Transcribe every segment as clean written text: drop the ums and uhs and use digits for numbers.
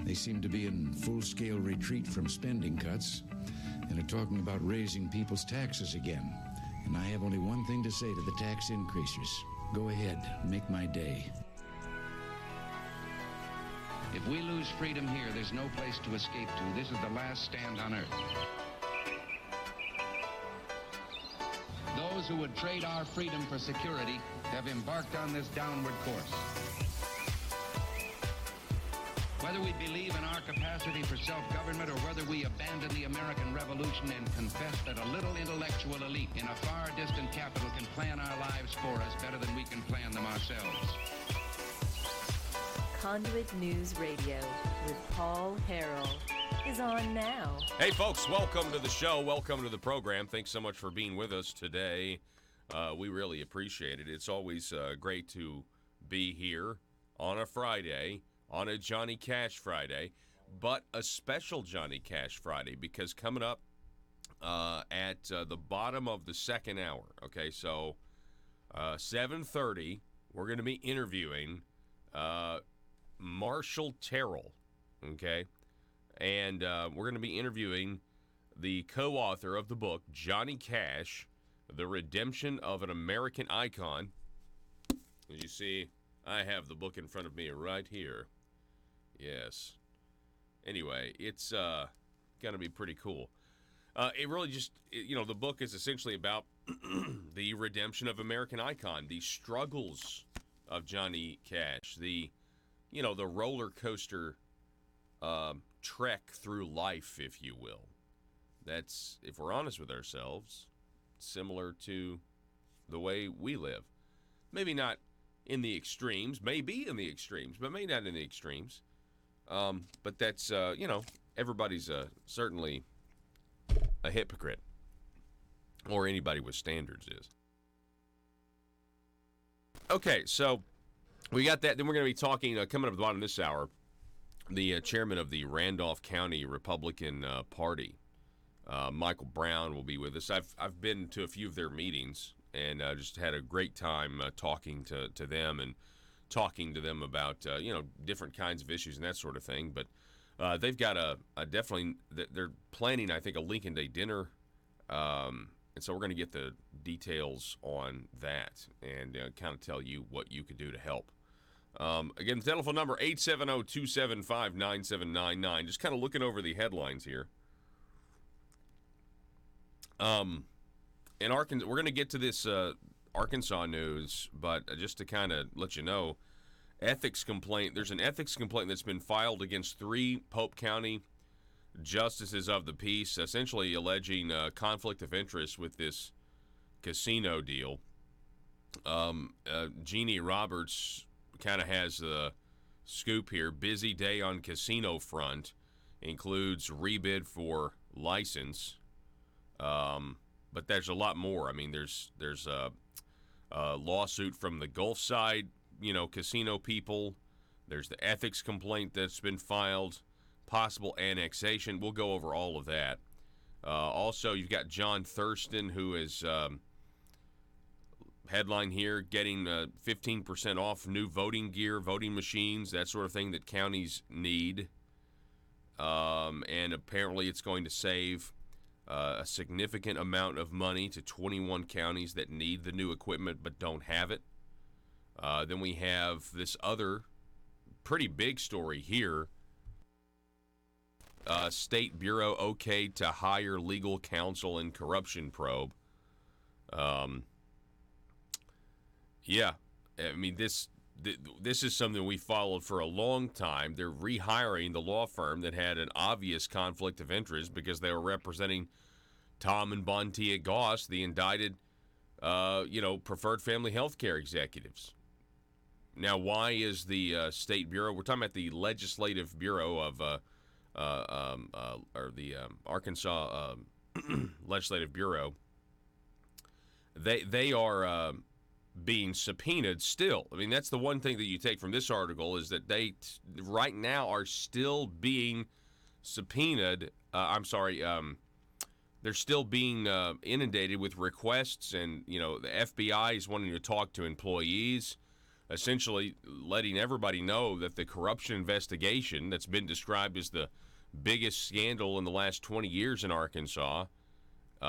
They seem to be in full-scale retreat from spending cuts and are talking about raising people's taxes again. And I have only one thing to say to the tax increasers. Go ahead, make my day. If we lose freedom here, there's no place to escape to. This is the last stand on earth. Those who would trade our freedom for security have embarked on this downward course. Whether we believe in our capacity for self-government or whether we abandon the American Revolution and confess that a little intellectual elite in a far distant capital can plan our lives for us better than we can plan them ourselves. Conduit News Radio with Paul Harrell is on now. Hey folks, welcome to the show. Welcome to the program. Thanks so much for being with us today. We really appreciate it. It's always great to be here on a Friday, on a Johnny Cash Friday, but a special Johnny Cash Friday because coming up at the bottom of the second hour, okay, so 7:30, we're going to be interviewing Marshall Terrell, okay, and we're going to be interviewing the co-author of the book, Johnny Cash, The Redemption of an American Icon. As you see, I have the book in front of me right here. Yes. Anyway, it's going to be pretty cool. It really just, the book is essentially about the redemption of American Icon, the struggles of Johnny Cash, the roller coaster trek through life, if you will. That's, if we're honest with ourselves, similar to the way we live. Maybe not in the extremes, maybe in the extremes, but maybe not in the extremes. But that's, everybody's certainly a hypocrite, or anybody with standards is. Okay, so we got that. Then we're going to be talking, coming up at the bottom of this hour, the chairman of the Randolph County Republican Party, Michael Brown, will be with us. I've been to a few of their meetings and just had a great time talking to them and talking to them about, different kinds of issues and that sort of thing. But they've got a definitely, they're planning, I think, a Lincoln Day dinner. And so we're going to get the details on that and kind of tell you what you could do to help. Again, the telephone number, 870-275-9799. Just kind of looking over the headlines here. In Arkansas, we're going to get to this Arkansas news, but just to kind of let you know, ethics complaint. There's an ethics complaint that's been filed against 3 Pope County justices of the peace, essentially alleging conflict of interest with this casino deal. Jeannie Roberts kind of has the scoop here. Busy day on casino front, includes rebid for license. But there's a lot more. I mean, there's a lawsuit from the Gulf side, casino people. There's the ethics complaint that's been filed, possible annexation. We'll go over all of that. Also, you've got John Thurston, who is, headline here, getting 15% off new voting gear, voting machines, that sort of thing that counties need. And apparently it's going to save a significant amount of money to 21 counties that need the new equipment but don't have it. Then we have this other pretty big story here. State Bureau okay to hire legal counsel in corruption probe. Yeah, I mean, this is something we followed for a long time. They're rehiring the law firm that had an obvious conflict of interest because they were representing Tom and Bontia Goss, the indicted, preferred family health care executives. Now, why is the State Bureau, we're talking about the Legislative Bureau of, or the Arkansas Legislative Bureau, they are being subpoenaed still. I mean, that's the one thing that you take from this article is that they right now are still being subpoenaed. They're still being inundated with requests, and the FBI is wanting to talk to employees. essentially letting everybody know that the corruption investigation that's been described as the biggest scandal in the last 20 years in Arkansas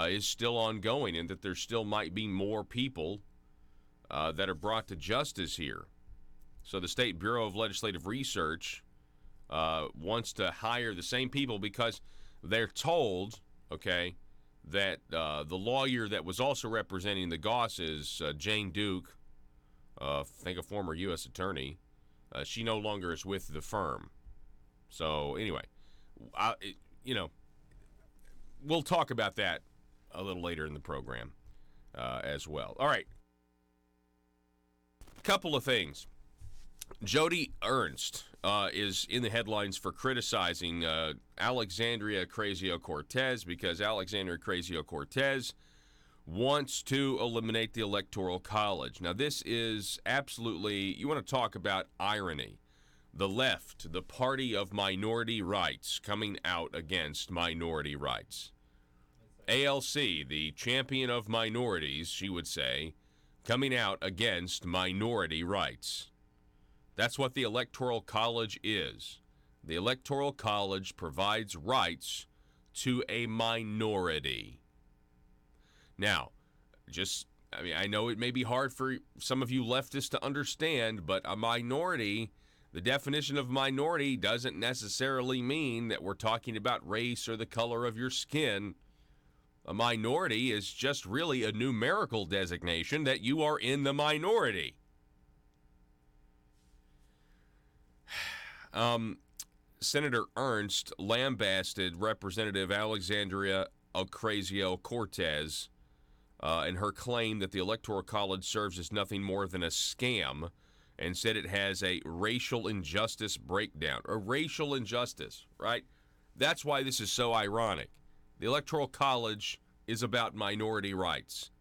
is still ongoing, and that there still might be more people that are brought to justice here. So the State Bureau of Legislative Research wants to hire the same people because they're told, okay, that the lawyer that was also representing the Gosses, Jane Duke, I think a former U.S. attorney, she no longer is with the firm. So anyway, we'll talk about that a little later in the program as well. All right. Couple of things. Jody Ernst is in the headlines for criticizing Alexandria Ocasio-Cortez because Alexandria Ocasio-Cortez wants to eliminate the Electoral College. Now, this is absolutely, you want to talk about irony. The left, the party of minority rights, coming out against minority rights. ALC, the champion of minorities, she would say, coming out against minority rights. That's what the Electoral College is. The Electoral College provides rights to a minority. Now, I know it may be hard for some of you leftists to understand, but a minority, the definition of minority doesn't necessarily mean that we're talking about race or the color of your skin. A minority is just really a numerical designation that you are in the minority. Senator Ernst lambasted Representative Alexandria Ocasio-Cortez and her claim that the Electoral College serves as nothing more than a scam, and said it has a racial injustice breakdown. A racial injustice, right? That's why this is so ironic. The Electoral College is about minority rights.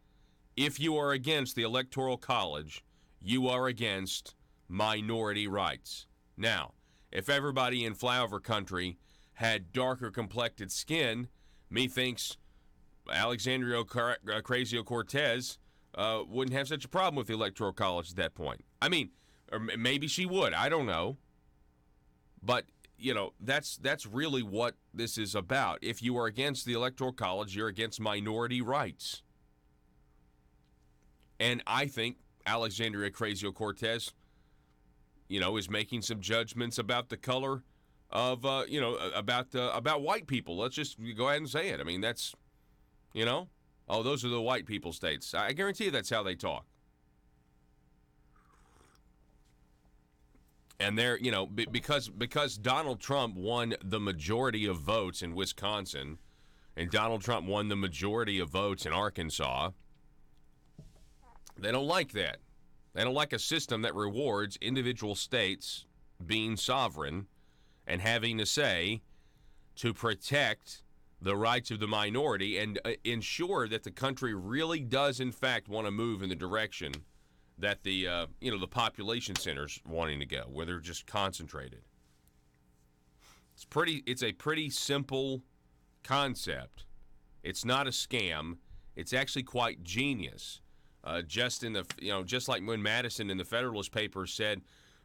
If you are against the Electoral College, you are against minority rights. Now, if everybody in flyover country had darker complected skin, methinks Alexandria Ocasio-Cortez wouldn't have such a problem with the Electoral College at that point. I mean, or maybe she would. I don't know. But, that's really what this is about. If you are against the Electoral College, you're against minority rights. And I think Alexandria Ocasio-Cortez, is making some judgments about the color of, about white people. Let's just go ahead and say it. I mean, that's, those are the white people states. I guarantee you that's how they talk. And they're, because Donald Trump won the majority of votes in Wisconsin, and Donald Trump won the majority of votes in Arkansas, they don't like that. They don't like a system that rewards individual states being sovereign and having a say to protect the rights of the minority and ensure that the country really does, in fact, want to move in the direction that the population centers wanting to go, where they're just concentrated. It's a pretty simple concept. It's not a scam. It's actually quite genius. Just like when Madison in the Federalist Papers said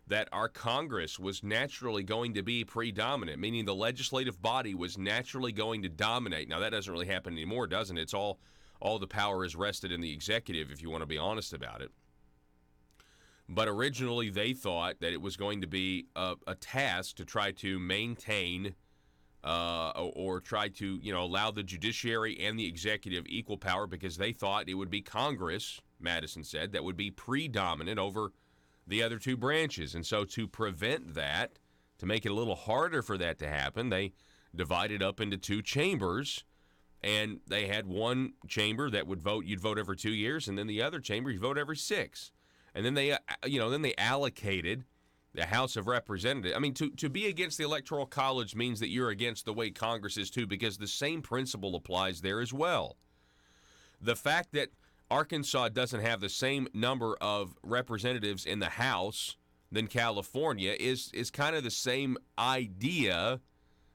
that our Congress was naturally going to be predominant, meaning the legislative body was naturally going to dominate. Now, that doesn't really happen anymore, doesn't it? It's all the power is rested in the executive, if you want to be honest about it. But originally, they thought that it was going to be a task to try to maintain or try to, allow the judiciary and the executive equal power, because they thought it would be Congress, Madison said, that would be predominant over the other two branches. And so to prevent that, to make it a little harder for that to happen, they divided up into two chambers, and they had one chamber that would vote, you'd vote every 2 years, and then the other chamber, you'd vote every 6. And then they, they allocated the House of Representatives. I mean, to be against the Electoral College means that you're against the way Congress is too, because the same principle applies there as well. The fact that Arkansas doesn't have the same number of representatives in the House than California is kind of the same idea,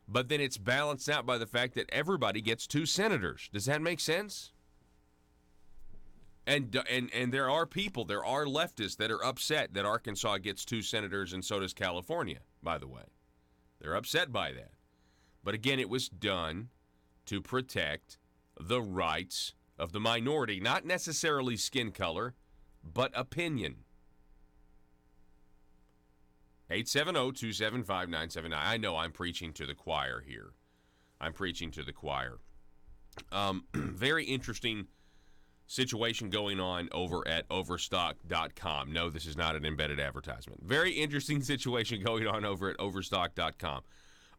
but then it's balanced out by the fact that everybody gets 2 senators. Does that make sense? And there are people, there are leftists that are upset that Arkansas gets 2 senators and so does California, by the way. They're upset by that. But again, it was done to protect the rights of the minority, not necessarily skin color, but opinion. 870-275-979. I know I'm preaching to the choir here. Very interesting situation going on over at Overstock.com. No, this is not an embedded advertisement. Very interesting situation going on over at Overstock.com.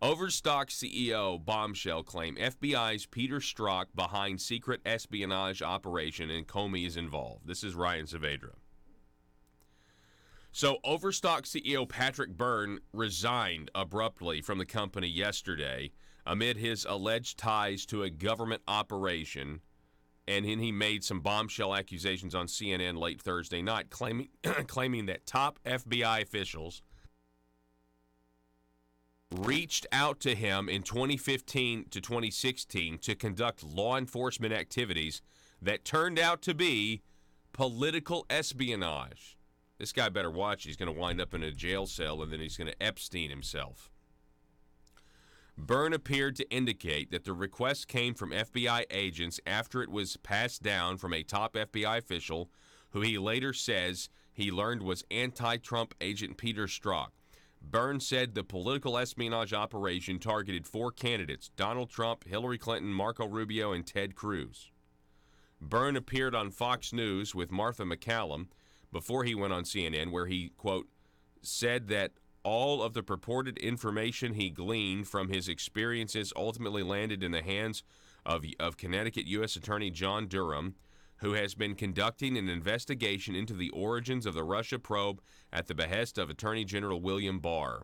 Overstock CEO bombshell claim FBI's Peter Strzok behind secret espionage operation and Comey is involved. This is Ryan Saavedra. So Overstock CEO Patrick Byrne resigned abruptly from the company yesterday amid his alleged ties to a government operation, and then he made some bombshell accusations on CNN late Thursday night, claiming that top FBI officials reached out to him in 2015 to 2016 to conduct law enforcement activities that turned out to be political espionage. This guy better watch. He's going to wind up in a jail cell, and then he's going to Epstein himself. Byrne appeared to indicate that the request came from FBI agents after it was passed down from a top FBI official who he later says he learned was anti-Trump agent Peter Strzok. Byrne said the political espionage operation targeted 4 candidates: Donald Trump, Hillary Clinton, Marco Rubio, and Ted Cruz. Byrne appeared on Fox News with Martha McCallum before he went on CNN, where he, quote, said that all of the purported information he gleaned from his experiences ultimately landed in the hands of Connecticut U.S. Attorney John Durham, who has been conducting an investigation into the origins of the Russia probe at the behest of Attorney General William Barr.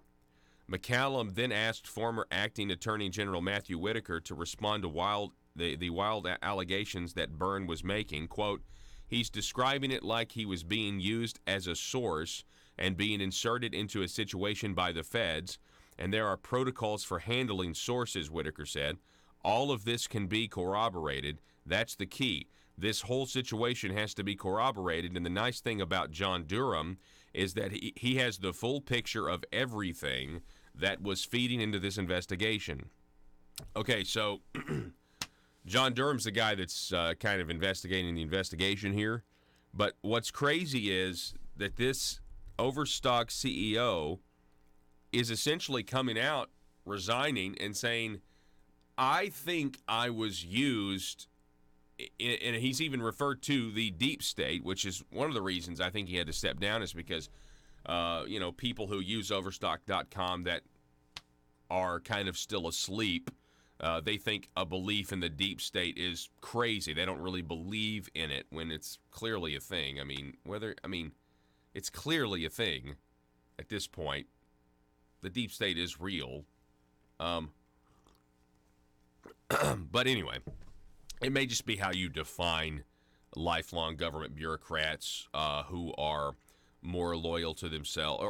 McCallum then asked former acting Attorney General Matthew Whitaker to respond to the wild allegations that Byrne was making. Quote, he's describing it like he was being used as a source and being inserted into a situation by the feds, and there are protocols for handling sources, Whitaker said. All of this can be corroborated. That's the key. This whole situation has to be corroborated, and the nice thing about John Durham is that he has the full picture of everything that was feeding into this investigation. Okay, so John Durham's the guy that's kind of investigating the investigation here, but what's crazy is that this Overstock CEO is essentially coming out, resigning, and saying, I think I was used, and he's even referred to the deep state, which is one of the reasons I think he had to step down, is because, people who use Overstock.com that are kind of still asleep, they think a belief in the deep state is crazy. They don't really believe in it when it's clearly a thing. It's clearly a thing at this point. The deep state is real. But anyway, it may just be how you define lifelong government bureaucrats who are more loyal to themselves,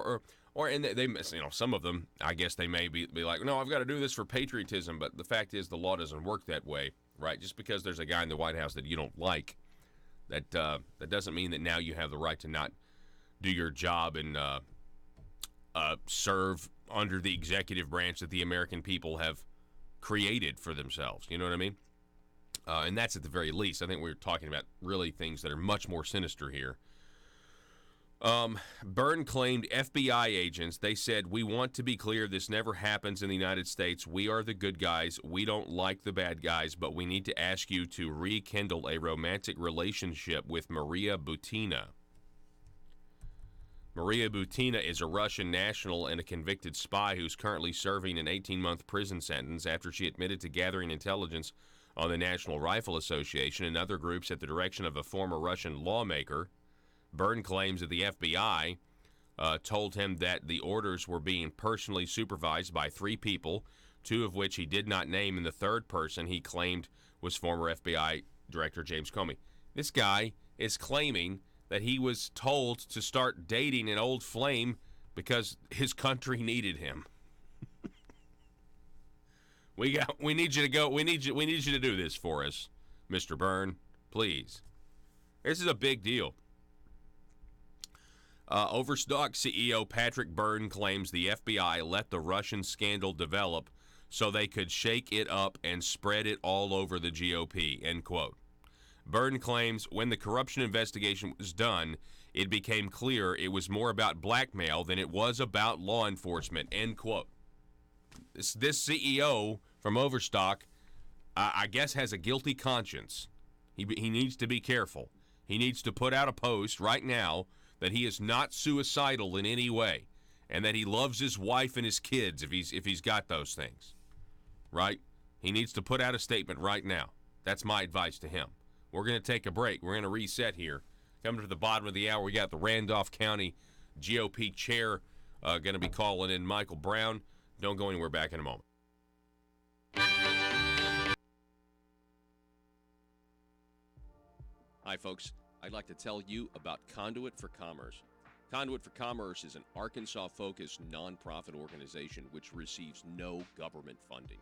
and they some of them, I guess they may be like, no, I've got to do this for patriotism. But the fact is, the law doesn't work that way, right? Just because there's a guy in the White House that you don't like, that doesn't mean that now you have the right to not do your job and serve under the executive branch that the American people have created for themselves. You know what I mean? And that's at the very least. I think we're talking about really things that are much more sinister here. Byrne claimed FBI agents, they said, we want to be clear, this never happens in the United States. We are the good guys. We don't like the bad guys, but we need to ask you to rekindle a romantic relationship with Maria Butina. Maria Butina is a Russian national and a convicted spy who's currently serving an 18-month prison sentence after she admitted to gathering intelligence on the National Rifle Association and other groups at the direction of a former Russian lawmaker. Byrne claims that the FBI told him that the orders were being personally supervised by 3 people, 2 of which he did not name, and the third person he claimed was former FBI Director James Comey. This guy is claiming that he was told to start dating an old flame because his country needed him. We need you to go. We need you to do this for us, Mr. Byrne, please. This is a big deal. Overstock CEO Patrick Byrne claims the FBI let the Russian scandal develop so they could shake it up and spread it all over the GOP, end quote. Byrne claims when the corruption investigation was done, it became clear it was more about blackmail than it was about law enforcement, end quote. This CEO from Overstock, I guess, has a guilty conscience. He needs to be careful. He needs to put out a post right now that he is not suicidal in any way, and that he loves his wife and his kids if he's got those things, right? He needs to put out a statement right now. That's my advice to him. We're going to take a break. We're going to reset here. Coming to the bottom of the hour, we got the Randolph County GOP chair going to be calling in, Michael Brown. Don't go anywhere. Back in a moment. Hi, folks. I'd like to tell you about Conduit for Commerce. Conduit for Commerce is an Arkansas-focused nonprofit organization which receives no government funding.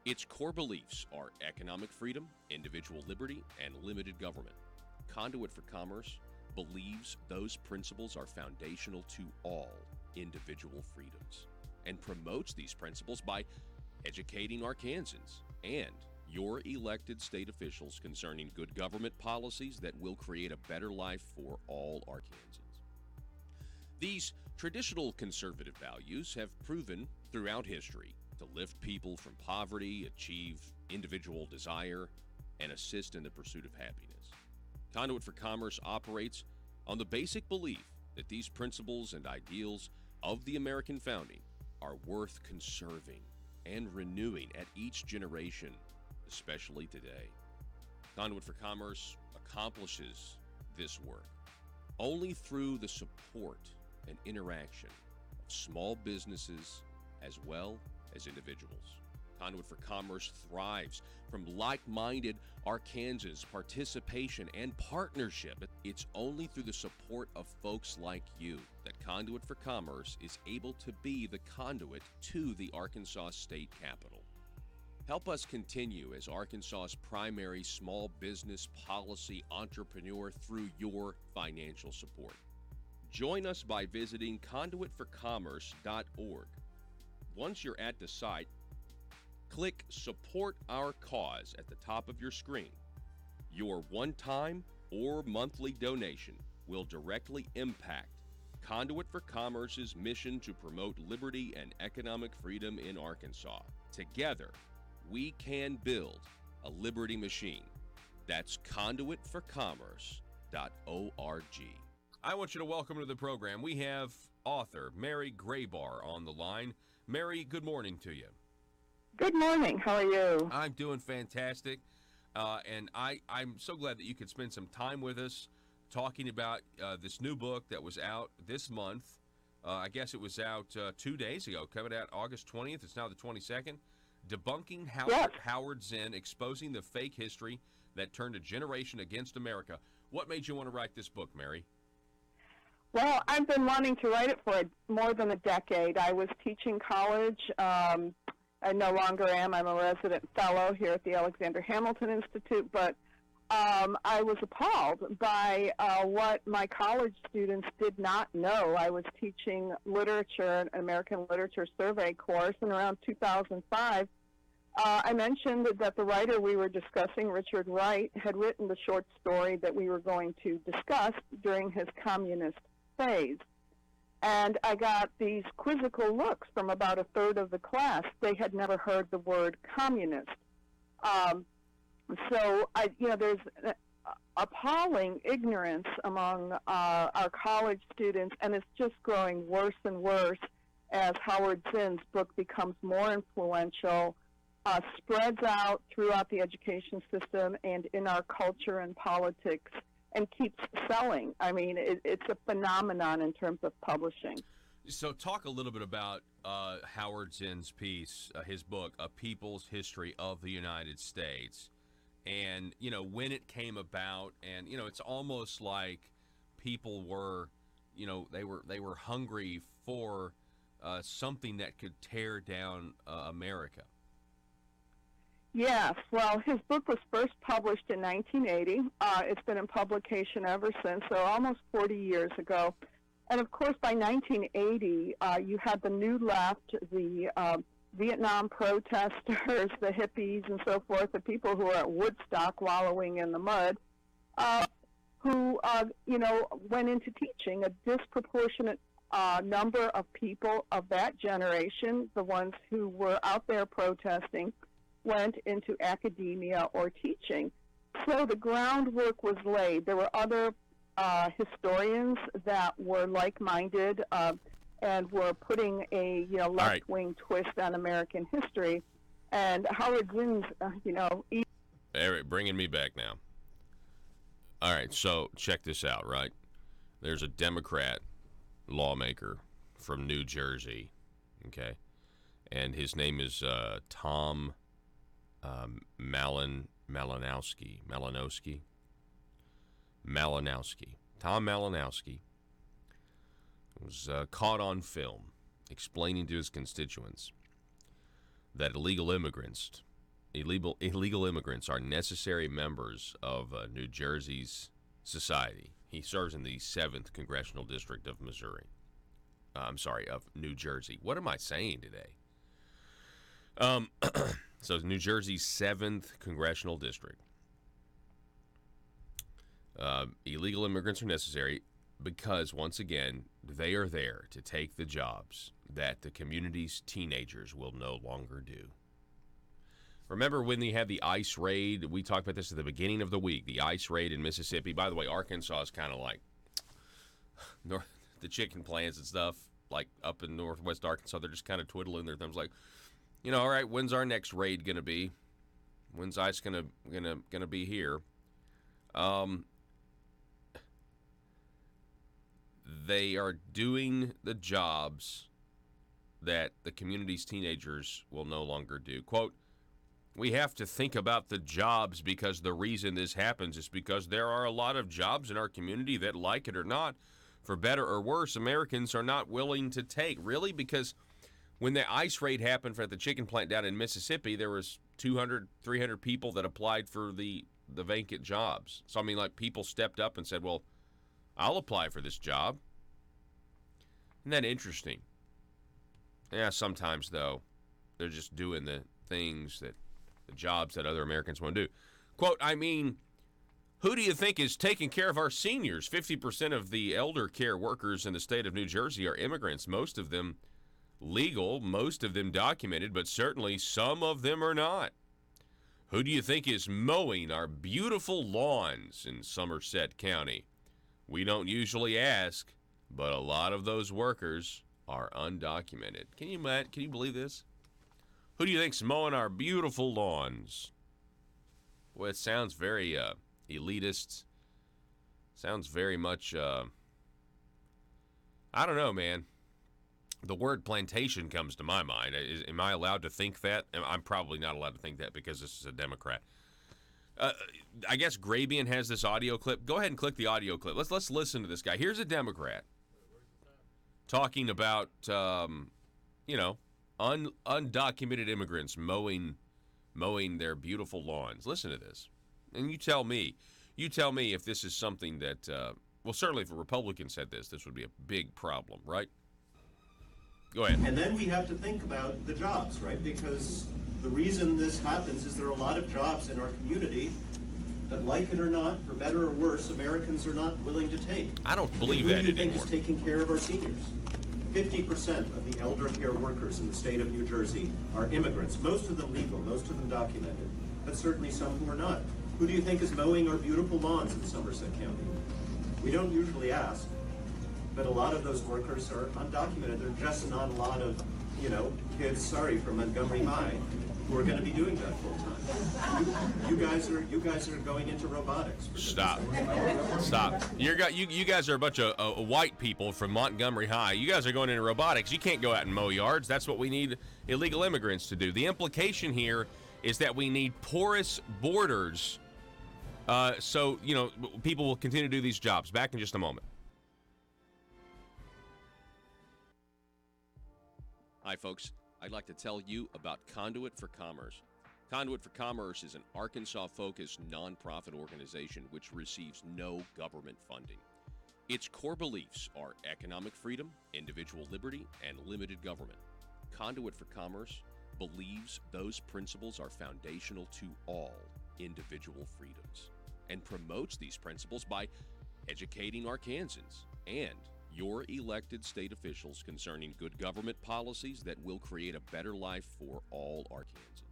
Its core beliefs are economic freedom, individual liberty, and limited government. Conduit for Commerce believes those principles are foundational to all individual freedoms and promotes these principles by educating Arkansans and your elected state officials concerning good government policies that will create a better life for all Arkansans. These traditional conservative values have proven throughout history to lift people from poverty, achieve individual desire, and assist in the pursuit of happiness. Conduit for Commerce operates on the basic belief that these principles and ideals of the American founding are worth conserving and renewing at each generation, especially today. Conduit for Commerce accomplishes this work only through the support and interaction of small businesses as well as individuals. Conduit for Commerce thrives from like-minded Arkansans' participation and partnership. It's only through the support of folks like you that Conduit for Commerce is able to be the conduit to the Arkansas State Capitol. Help us continue as Arkansas's primary small business policy entrepreneur through your financial support. Join us by visiting conduitforcommerce.org. Once you're at the site, click Support Our Cause at the top of your screen. Your one-time or monthly donation will directly impact Conduit for Commerce's mission to promote liberty and economic freedom in Arkansas. Together, we can build a liberty machine. That's conduitforcommerce.org. I want you to welcome to the program. We have author Mary Graybar on the line. Mary, good morning to you. Good morning. How are you? I'm doing fantastic. And I'm so glad that you could spend some time with us talking about this new book that was out this month. I guess it was out 2 days ago, coming out August 20th. It's now the 22nd. Debunking Howard Zinn, exposing the fake history that turned a generation against America. What made you want to write this book, Mary? Well, I've been wanting to write it for more than a decade. I was teaching college. I no longer am. I'm a resident fellow here at the Alexander Hamilton Institute, but I was appalled by what my college students did not know. I was teaching literature, an American literature survey course, and around 2005, I mentioned that the writer we were discussing, Richard Wright, had written the short story that we were going to discuss during his communist phase. And I got these quizzical looks from about a third of the class. They had never heard the word communist. So, there's appalling ignorance among our college students, and it's just growing worse and worse as Howard Zinn's book becomes more influential, spreads out throughout the education system and in our culture and politics, and keeps selling. I mean, it's a phenomenon in terms of publishing. So talk a little bit about Howard Zinn's piece, his book, A People's History of the United States. And, when it came about, and, it's almost like people were, they were hungry for something that could tear down America. Yes, well, his book was first published in 1980. It's been in publication ever since, so almost 40 years ago. And of course, by 1980, you had the New Left, the Vietnam protesters, the hippies, and so forth, the people who were at Woodstock wallowing in the mud, who, went into teaching. A disproportionate number of people of that generation, the ones who were out there protesting, went into academia or teaching. So the groundwork was laid. There were other historians that were like-minded and were putting a left-wing twist on American history. And Howard Zinn's, Eric, bringing me back now. All right, so check this out, right? There's a Democrat lawmaker from New Jersey, okay? And his name is Tom Malinowski. Tom Malinowski was caught on film explaining to his constituents that illegal immigrants are necessary members of New Jersey's society. He serves in the 7th Congressional District of Missouri. Of New Jersey. What am I saying today? So New Jersey's 7th Congressional District. Illegal immigrants are necessary because, once again, they are there to take the jobs that the community's teenagers will no longer do. Remember when they had the ICE raid? We talked about this at the beginning of the week, the ICE raid in Mississippi. By the way, Arkansas is kind of like the chicken plants and stuff, like up in northwest Arkansas. They're just kind of twiddling their thumbs like, all right, when's our next raid going to be? When's ICE gonna be here? They are doing the jobs that the community's teenagers will no longer do. Quote, we have to think about the jobs because the reason this happens is because there are a lot of jobs in our community that, like it or not, for better or worse, Americans are not willing to take. Really? Because when the ICE raid happened at the chicken plant down in Mississippi, there was 200, 300 people that applied for the vacant jobs. So, people stepped up and said, well, I'll apply for this job. Isn't that interesting? Yeah, sometimes, though, they're just doing the things the jobs that other Americans want to do. Quote, who do you think is taking care of our seniors? 50% of the elder care workers in the state of New Jersey are immigrants, most of them legal, most of them documented, but certainly some of them are not. Who do you think is mowing our beautiful lawns in Somerset County? We don't usually ask, but a lot of those workers are undocumented. Can you believe this? Who do you think's mowing our beautiful lawns? Well, it sounds very elitist. Sounds very much, I don't know, man. The word plantation comes to my mind. Am I allowed to think that? I'm probably not allowed to think that because this is a Democrat. I guess Grabian has this audio clip. Go ahead and click the audio clip. Let's listen to this guy. Here's a Democrat talking about, undocumented immigrants mowing their beautiful lawns. Listen to this, and you tell me if this is something that, certainly if a Republican said this would be a big problem, right? Go ahead. And then we have to think about the jobs, right? Because the reason this happens is there are a lot of jobs in our community that, like it or not, for better or worse, Americans are not willing to take. I don't believe that anymore. Who do you think is taking care of our seniors? 50% of the elder care workers in the state of New Jersey are immigrants, most of them legal, most of them documented, but certainly some who are not. Who do you think is mowing our beautiful lawns in Somerset County? We don't usually ask, but a lot of those workers are undocumented. There are just not a lot of, kids, from Montgomery High who are going to be doing that full time. You guys are going into robotics. Stop. You guys are a bunch of white people from Montgomery High. You guys are going into robotics. You can't go out and mow yards. That's what we need illegal immigrants to do. The implication here is that we need porous borders so people will continue to do these jobs. Back in just a moment. Hi, folks. I'd like to tell you about Conduit for Commerce. Conduit for Commerce is an Arkansas-focused nonprofit organization which receives no government funding. Its core beliefs are economic freedom, individual liberty, and limited government. Conduit for Commerce believes those principles are foundational to all individual freedoms and promotes these principles by educating Arkansans and your elected state officials concerning good government policies that will create a better life for all Arkansans.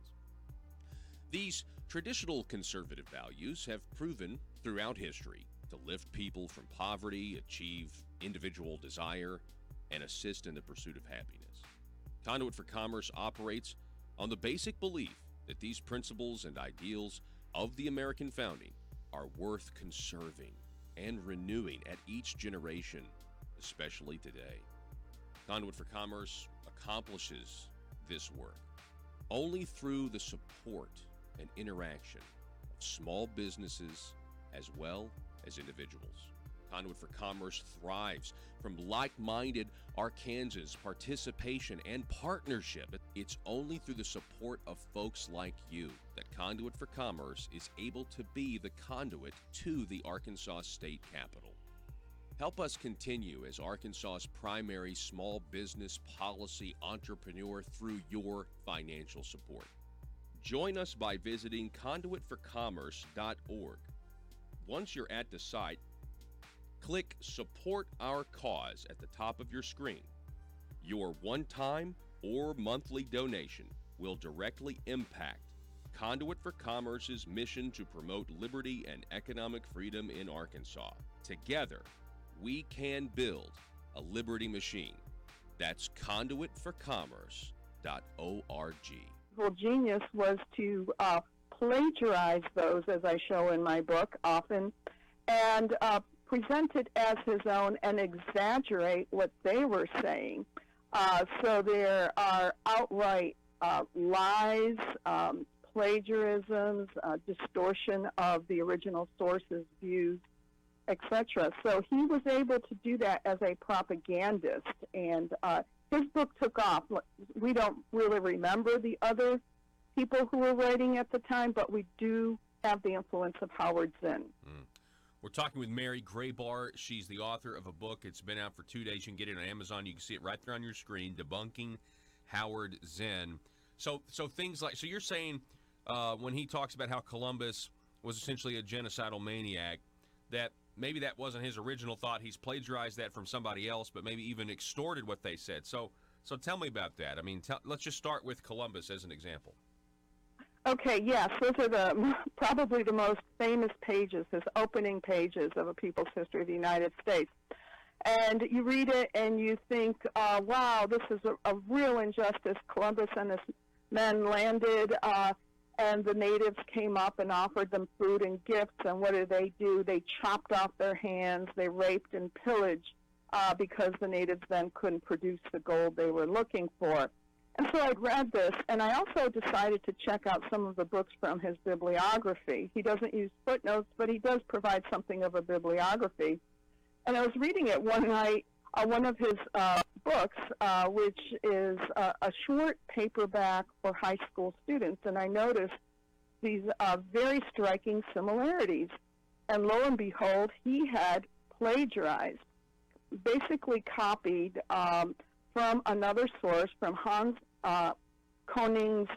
These traditional conservative values have proven throughout history to lift people from poverty, achieve individual desire, and assist in the pursuit of happiness. Conduit for Commerce operates on the basic belief that these principles and ideals of the American founding are worth conserving and renewing at each generation, especially today. Conduit for Commerce accomplishes this work only through the support and interaction of small businesses as well as individuals. Conduit for Commerce thrives from like-minded Arkansans' participation and partnership. It's only through the support of folks like you that Conduit for Commerce is able to be the conduit to the Arkansas State Capitol. Help us continue as Arkansas's primary small business policy entrepreneur through your financial support. Join us by visiting conduitforcommerce.org. Once you're at the site, click Support Our Cause at the top of your screen. Your one-time or monthly donation will directly impact Conduit for Commerce's mission to promote liberty and economic freedom in Arkansas. Together, we can build a liberty machine. That's conduitforcommerce.org. Well, genius was to plagiarize those, as I show in my book often, and present it as his own and exaggerate what they were saying. So there are outright lies, plagiarisms, distortion of the original source's views, etc. So he was able to do that as a propagandist, and his book took off. We don't really remember the other people who were writing at the time, but we do have the influence of Howard Zinn. We're talking with Mary Graybar. She's the author of a book. It's been out for 2 days. You can get it on Amazon. You can see it right there on your screen, Debunking Howard Zinn. So things like, so you're saying when he talks about how Columbus was essentially a genocidal maniac, that maybe that wasn't his original thought. He's plagiarized that from somebody else, but maybe even extorted what they said. So tell me about that. I mean, let's just start with Columbus as an example. Okay, yes, those are probably the most famous pages, his opening pages of A People's History of the United States. And you read it and you think, wow, this is a real injustice. Columbus and his men landed, and the natives came up and offered them food and gifts, and what did they do? They chopped off their hands, they raped and pillaged, because the natives then couldn't produce the gold they were looking for. And so I'd read this, and I also decided to check out some of the books from his bibliography. He doesn't use footnotes, but he does provide something of a bibliography. And I was reading it one night, one of his books, which is a short paperback for high school students, and I noticed these very striking similarities. And lo and behold, he had plagiarized, basically copied from another source, from Hans Koning's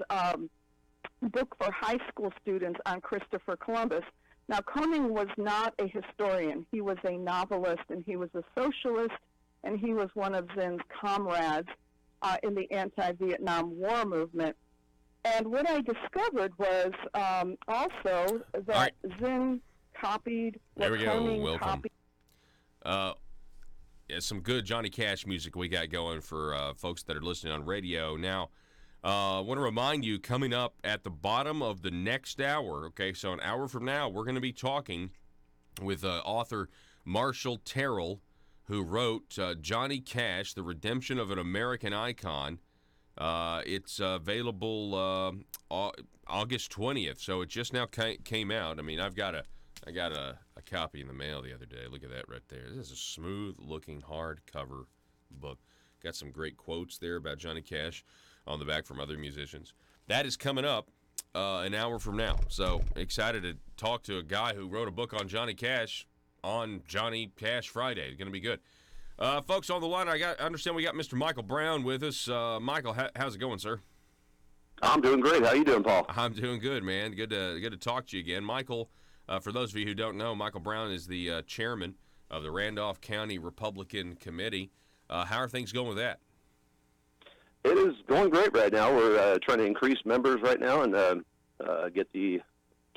book for high school students on Christopher Columbus. Now, Koning was not a historian. He was a novelist, and he was a socialist, and he was one of Zinn's comrades in the anti-Vietnam War movement. And what I discovered was also that Zinn copied what Koning copied. Yeah, some good Johnny Cash music we got going for folks that are listening on radio. Now, I want to remind you, coming up at the bottom of the next hour, okay, so an hour from now, we're going to be talking with author Marshall Terrell, who wrote Johnny Cash, The Redemption of an American Icon. It's available August 20th, so it just now came out. I mean, I got a copy in the mail the other day. Look at that right there. This is a smooth-looking hardcover book. Got some great quotes there about Johnny Cash on the back from other musicians. That is coming up an hour from now. So excited to talk to a guy who wrote a book on Johnny Cash on Johnny Cash Friday. It's going to be good. Folks on the line, I understand we got Mr. Michael Brown with us. Michael, how's it going, sir? I'm doing great. How you doing, Paul? I'm doing good, man. Good to talk to you again. Michael, for those of you who don't know, Michael Brown is the chairman of the Randolph County Republican Committee. How are things going with that? It is going great right now. We're trying to increase members right now and get the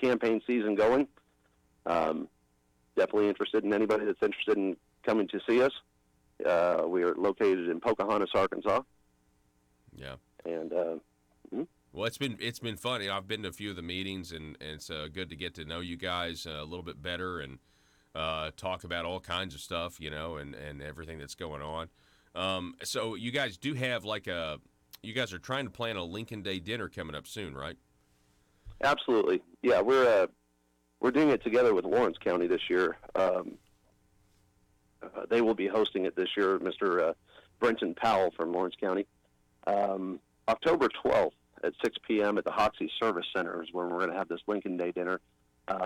campaign season going. Definitely interested in anybody that's interested in coming to see us. We are located in Pocahontas, Arkansas. Yeah. And well, it's been fun. You know, I've been to a few of the meetings, and it's good to get to know you guys a little bit better and talk about all kinds of stuff, you know, and everything that's going on. So you guys do have you guys are trying to plan a Lincoln Day dinner coming up soon, right? Absolutely. Yeah, we're doing it together with Lawrence County this year. They will be hosting it this year, Mr. Brenton Powell from Lawrence County. October 12th at 6 p.m. at the Hoxie Service Center is where we're going to have this Lincoln Day dinner.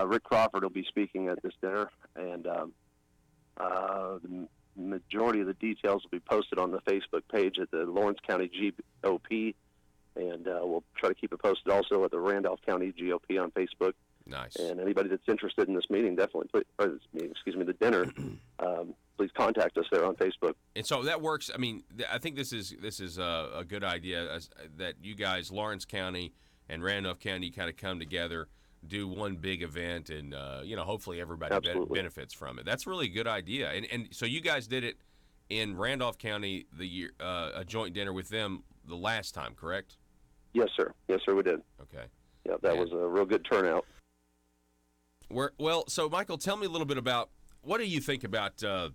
Rick Crawford will be speaking at this dinner, and the majority of the details will be posted on the Facebook page at the Lawrence County GOP, and we'll try to keep it posted also at the Randolph County GOP on Facebook. Nice. And anybody that's interested in this meeting, the dinner, please contact us there on Facebook. And so that works. I mean, I think this is a good idea that you guys, Lawrence County and Randolph County, kind of come together, do one big event, and hopefully everybody benefits from it. That's really a good idea. And so you guys did it in Randolph County a joint dinner with them the last time, correct? Yes, sir. Yes, sir, we did. Okay. Yeah, that was a real good turnout. So Michael, tell me a little bit about what do you think about. I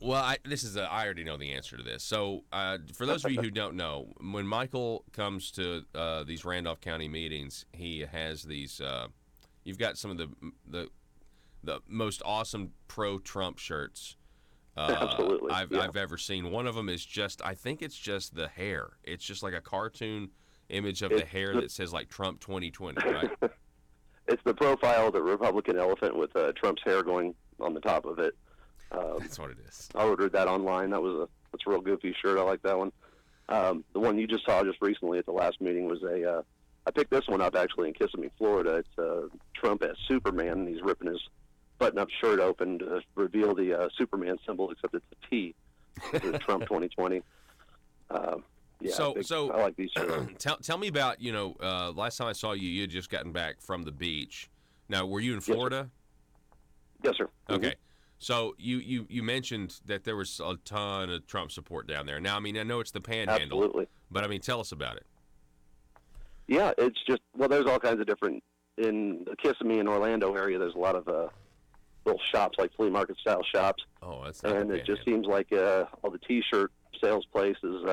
already know the answer to this. So for those of you who don't know, when Michael comes to these Randolph County meetings, he has these. You've got some of the most awesome pro-Trump shirts. Absolutely. I've ever seen. One of them is I think it's just the hair. It's just like a cartoon image of the hair that says like Trump 2020, right? It's the profile of the Republican elephant with Trump's hair going on the top of it. That's what it is. I ordered that online. That's a real goofy shirt. I like that one. The one you just saw just recently at the last meeting was I picked this one up actually in Kissimmee, Florida. It's Trump as Superman, and he's ripping his button-up shirt open to reveal the Superman symbol, except it's a T. It's Trump 2020. So I like these shirts. Tell me about, last time I saw you had just gotten back from the beach. Now, were you in Florida? Yes, sir. Okay. So you mentioned that there was a ton of Trump support down there. Now, I mean, I know it's the Panhandle. Absolutely. But, I mean, tell us about it. Yeah, it's just, there's all kinds of different, in the Kissimmee and Orlando area, there's a lot of little shops, like flea market-style shops. Oh, that's not And it just seems like all the T-shirt sales places,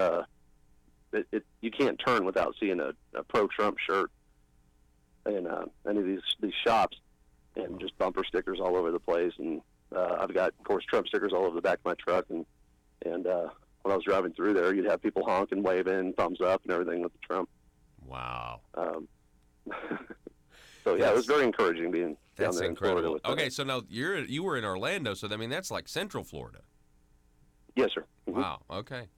you can't turn without seeing a pro-Trump shirt in any of these shops, and just bumper stickers all over the place. And I've got, of course, Trump stickers all over the back of my truck. And when I was driving through there, you'd have people honking, waving, thumbs up, and everything with the Trump. Wow. So yeah, it was very encouraging being down there incredible. in Florida. Okay, so now you were in Orlando, so I mean that's like Central Florida. Yes, sir. Mm-hmm. Wow. Okay.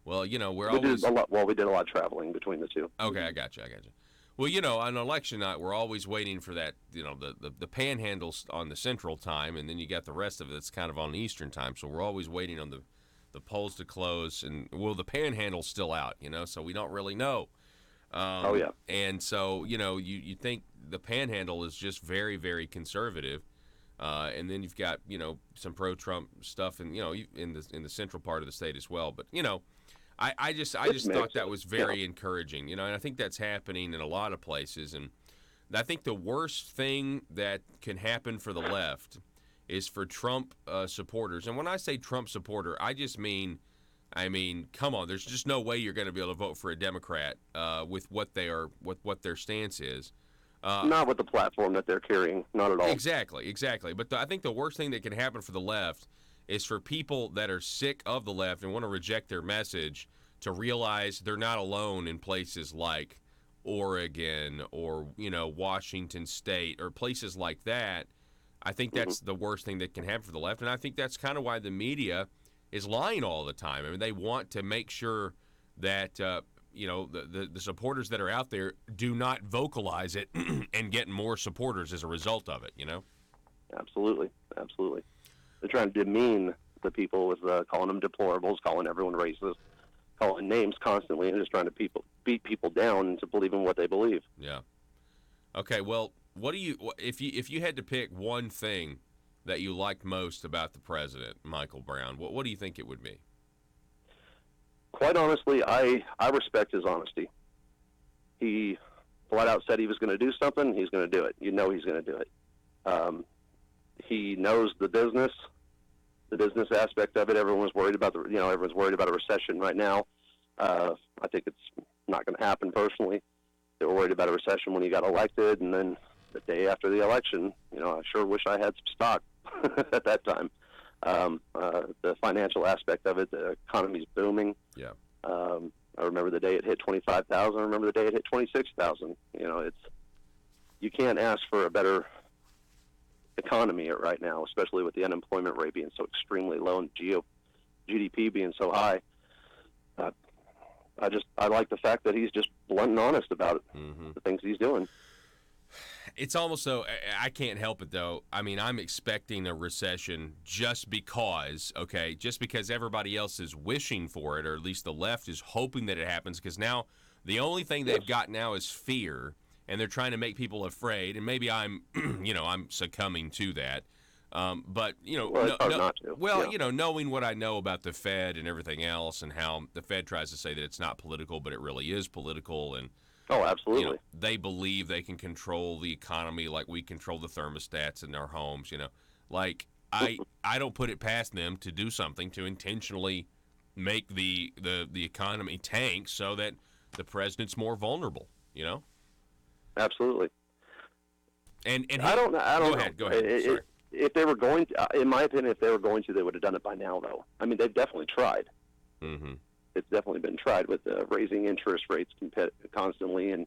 Well, we did a lot of traveling between the two. Okay, I got you. Well, on election night, we're always waiting for that, the panhandles on the Central time, and then you got the rest of it that's kind of on the Eastern time. So we're always waiting on the polls to close, and the panhandle's still out, so we don't really know. Oh yeah. And so you think the panhandle is just very, very conservative, and then you've got some pro-Trump stuff, and in the central part of the state as well. But I just thought that was very encouraging, and I think that's happening in a lot of places. And I think the worst thing that can happen for the left is for Trump supporters. And when I say Trump supporter, I mean, come on, there's just no way you're going to be able to vote for a Democrat with what their stance is. Not with the platform that they're carrying, not at all. Exactly. But I think the worst thing that can happen for the left is for people that are sick of the left and want to reject their message to realize they're not alone in places like Oregon or, Washington State or places like that, I think that's the worst thing that can happen for the left. And I think that's kind of why the media is lying all the time. I mean, they want to make sure that, the supporters that are out there do not vocalize it and get more supporters as a result of it, Absolutely. They're trying to demean the people with calling them deplorables, calling everyone racist, calling names constantly, and just trying to beat people down into believing what they believe. Yeah. Okay, well, what do you if you had to pick one thing that you liked most about the president, Michael Brown, what do you think it would be? Quite honestly, I respect his honesty. He flat out said he was going to do something. He's going to do it. He's going to do it. He knows the business aspect of it. Everyone's worried about everyone's worried about a recession right now. I think it's not going to happen personally. They were worried about a recession when he got elected, and then the day after the election, I sure wish I had some stock at that time. The financial aspect of it, the economy's booming. Yeah. I remember the day it hit 25,000. I remember the day it hit 26,000. You can't ask for a better economy right now, especially with the unemployment rate being so extremely low and GDP being so high. I like the fact that he's just blunt and honest about it, the things he's doing. It's almost though, I can't help it though. I mean, I'm expecting a recession just because everybody else is wishing for it, or at least the left is hoping that it happens, because now the only thing they've got now is fear, and they're trying to make people afraid, and maybe I'm, I'm succumbing to that. But, knowing what I know about the Fed and everything else, and how the Fed tries to say that it's not political, but it really is political, and oh, absolutely. They believe they can control the economy like we control the thermostats in our homes, Like, I don't put it past them to do something to intentionally make the economy tank so that the president's more vulnerable, Absolutely. And I don't know. Go ahead. Sorry. If they were going to, in my opinion, if they were going to, they would have done it by now, though. I mean, they've definitely tried. Mm-hmm. It's definitely been tried with raising interest rates constantly and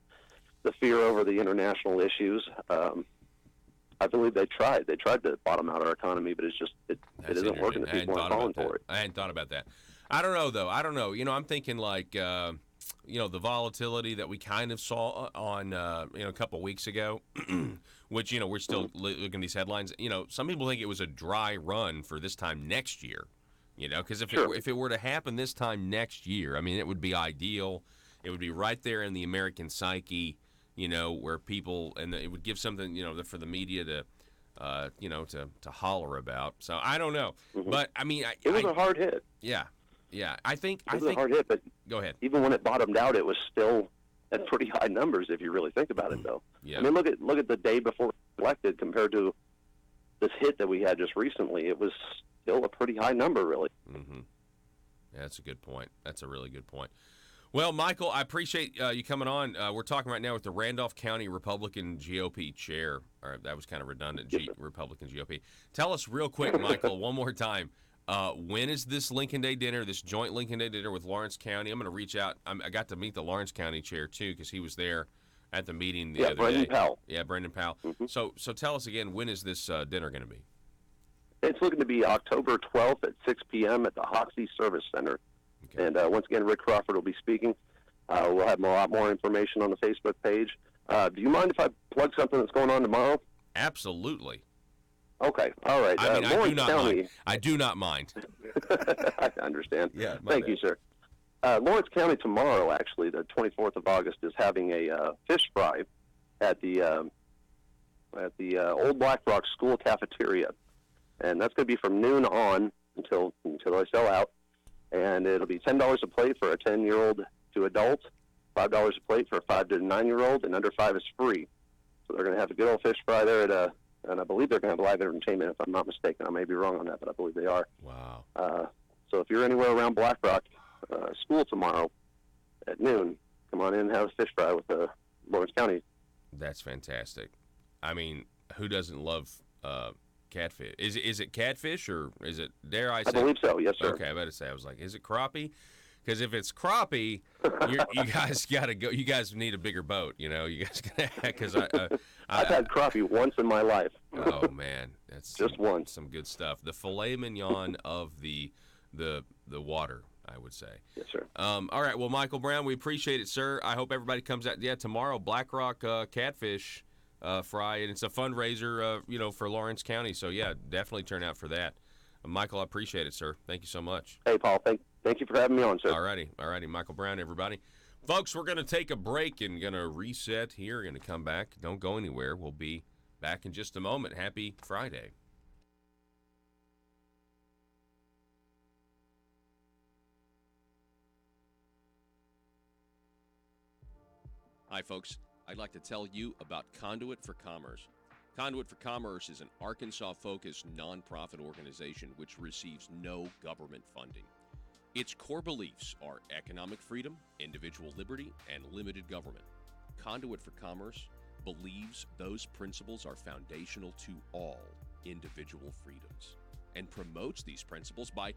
the fear over the international issues. I believe they tried. They tried to bottom out our economy, but it's just it isn't working. The people aren't falling for it. I hadn't thought about that. I don't know, though. I don't know. I'm thinking like, the volatility that we kind of saw on, a couple weeks ago, which, we're still looking at these headlines. Some people think it was a dry run for this time next year. Because if it were to happen this time next year, I mean, it would be ideal. It would be right there in the American psyche, where people, and it would give something, for the media to, to holler about. So I don't know, but I mean, it was a hard hit. Yeah, I think it was a hard hit, but go ahead. Even when it bottomed out, it was still at pretty high numbers if you really think about it, though. Yeah. I mean, look at the day before elected compared to this hit that we had just recently. It was still a pretty high number, really. Mm-hmm. Yeah, that's a good point. That's a really good point. Well, Michael, I appreciate you coming on. We're talking right now with the Randolph County Republican GOP chair. Or that was kind of redundant, Republican GOP. Tell us real quick, Michael, one more time. When is this Lincoln Day dinner, this joint Lincoln Day dinner with Lawrence County? I'm going to reach out. I got to meet the Lawrence County chair, too, because he was there at the meeting the other Brendan day. Powell. Yeah, Brendan Powell. Mm-hmm. So tell us again, when is this dinner going to be? It's looking to be October 12th at 6 p.m. at the Hoxie Service Center. Okay. And once again, Rick Crawford will be speaking. We'll have a lot more information on the Facebook page. Do you mind if I plug something that's going on tomorrow? Absolutely. Okay. All right. I mean, I do not mind. I understand. Yeah. Thank you, sir. Lawrence County tomorrow, actually, the 24th of August, is having a fish fry at the Old Black Rock School cafeteria, and that's going to be from noon on until they sell out. And it'll be $10 a plate for a 10-year-old to adult, $5 a plate for a 5 to 9-year-old, and under 5 is free. So they're going to have a good old fish fry there and I believe they're going to have live entertainment, if I'm not mistaken. I may be wrong on that, but I believe they are. Wow. So if you're anywhere around Black Rock School tomorrow at noon, come on in and have a fish fry with Lawrence County. That's fantastic. I mean, who doesn't love catfish? Is it catfish, or is it, dare I say? I believe so, yes, sir. Okay, I better say. I was like, is it crappie? Because if it's crappie, you guys got to go. You guys need a bigger boat. You guys got to. Because I've had crappie once in my life. Oh man, that's just once. Some good stuff. The filet mignon of the water, I would say. Yes, sir. All right. Well, Michael Brown, we appreciate it, sir. I hope everybody comes out. Yeah, tomorrow, Black Rock catfish fry, and it's a fundraiser, for Lawrence County. So yeah, definitely turn out for that. Michael, I appreciate it, sir. Thank you so much. Hey, Paul. Thank you for having me on, sir. All righty. Michael Brown, everybody. Folks, we're going to take a break and going to reset here. Going to come back. Don't go anywhere. We'll be back in just a moment. Happy Friday. Hi, folks. I'd like to tell you about Conduit for Commerce. Conduit for Commerce is an Arkansas-focused nonprofit organization which receives no government funding. Its core beliefs are economic freedom, individual liberty, and limited government. Conduit for Commerce believes those principles are foundational to all individual freedoms and promotes these principles by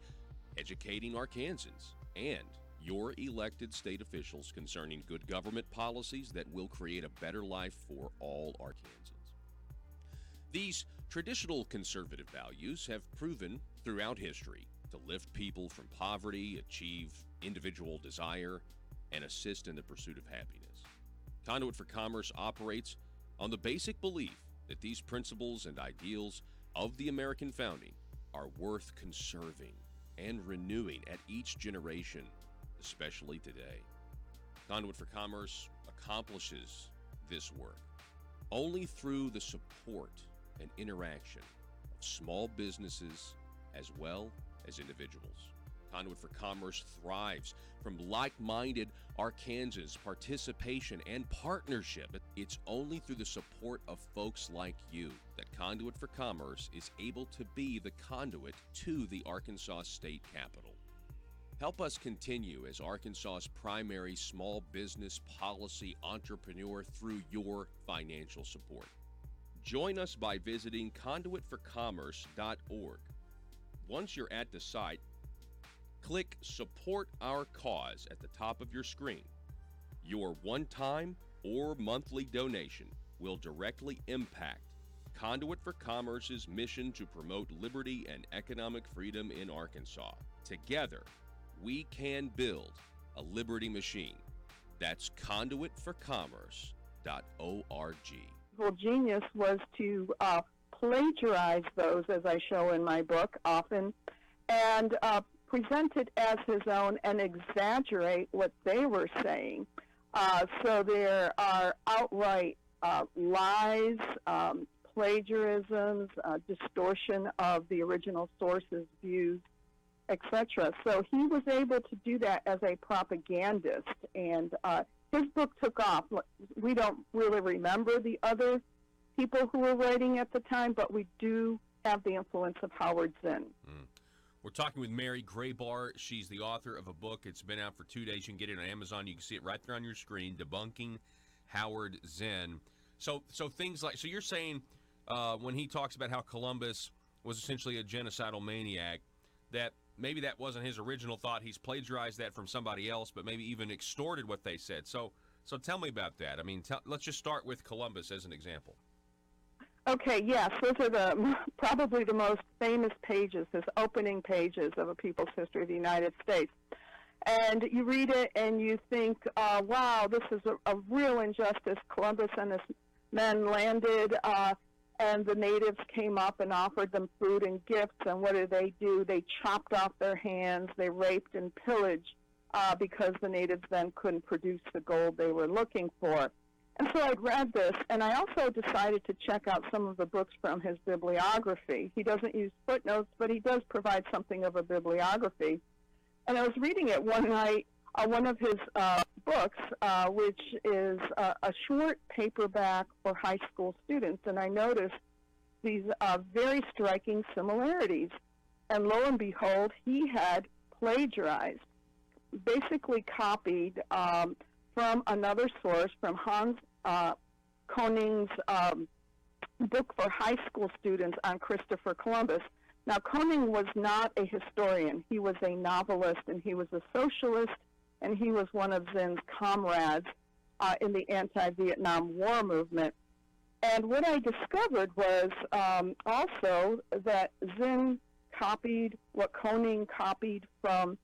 educating Arkansans and your elected state officials concerning good government policies that will create a better life for all Arkansans. These traditional conservative values have proven throughout history to lift people from poverty, achieve individual desire, and assist in the pursuit of happiness. Conduit for Commerce operates on the basic belief that these principles and ideals of the American founding are worth conserving and renewing at each generation, especially today. Conduit for Commerce accomplishes this work only through the support and interaction of small businesses as well as individuals. Conduit for Commerce thrives from like-minded Arkansans' participation and partnership. It's only through the support of folks like you that Conduit for Commerce is able to be the conduit to the Arkansas State Capitol. Help us continue as Arkansas's primary small business policy entrepreneur through your financial support. Join us by visiting conduitforcommerce.org. Once you're at the site, click Support Our Cause at the top of your screen. Your one-time or monthly donation will directly impact Conduit for Commerce's mission to promote liberty and economic freedom in Arkansas. Together, we can build a liberty machine. That's conduitforcommerce.org. Genius was to plagiarize those, as I show in my book often, and present it as his own and exaggerate what they were saying. So there are outright lies, plagiarisms, distortion of the original source's views, etc. So he was able to do that as a propagandist, and his book took off. We don't really remember the other people who were writing at the time, but we do have the influence of Howard Zinn. We're talking with Mary Graybar. She's the author of a book. It's been out for 2 days. You can get it on Amazon. You can see it right there on your screen, Debunking Howard Zinn. So things like, so you're saying when he talks about how Columbus was essentially a genocidal maniac, that maybe that wasn't his original thought. He's plagiarized that from somebody else, but maybe even extorted what they said. So tell me about that. I mean, let's just start with Columbus as an example. Okay, yes, those are probably the most famous pages, his opening pages of A People's History of the United States. And you read it and you think, wow, this is a real injustice. Columbus and his men landed, and the natives came up and offered them food and gifts, and what did they do? They chopped off their hands, they raped and pillaged, because the natives then couldn't produce the gold they were looking for. And so I'd read this, and I also decided to check out some of the books from his bibliography. He doesn't use footnotes, but he does provide something of a bibliography. And I was reading it one night, one of his books, which is a short paperback for high school students, and I noticed these very striking similarities. And lo and behold, he had plagiarized, basically copied from another source, from Hans Koning's book for high school students on Christopher Columbus. Now, Koning was not a historian. He was a novelist, and he was a socialist, and he was one of Zinn's comrades in the anti-Vietnam War movement. And what I discovered was also that Zinn copied what Koning copied from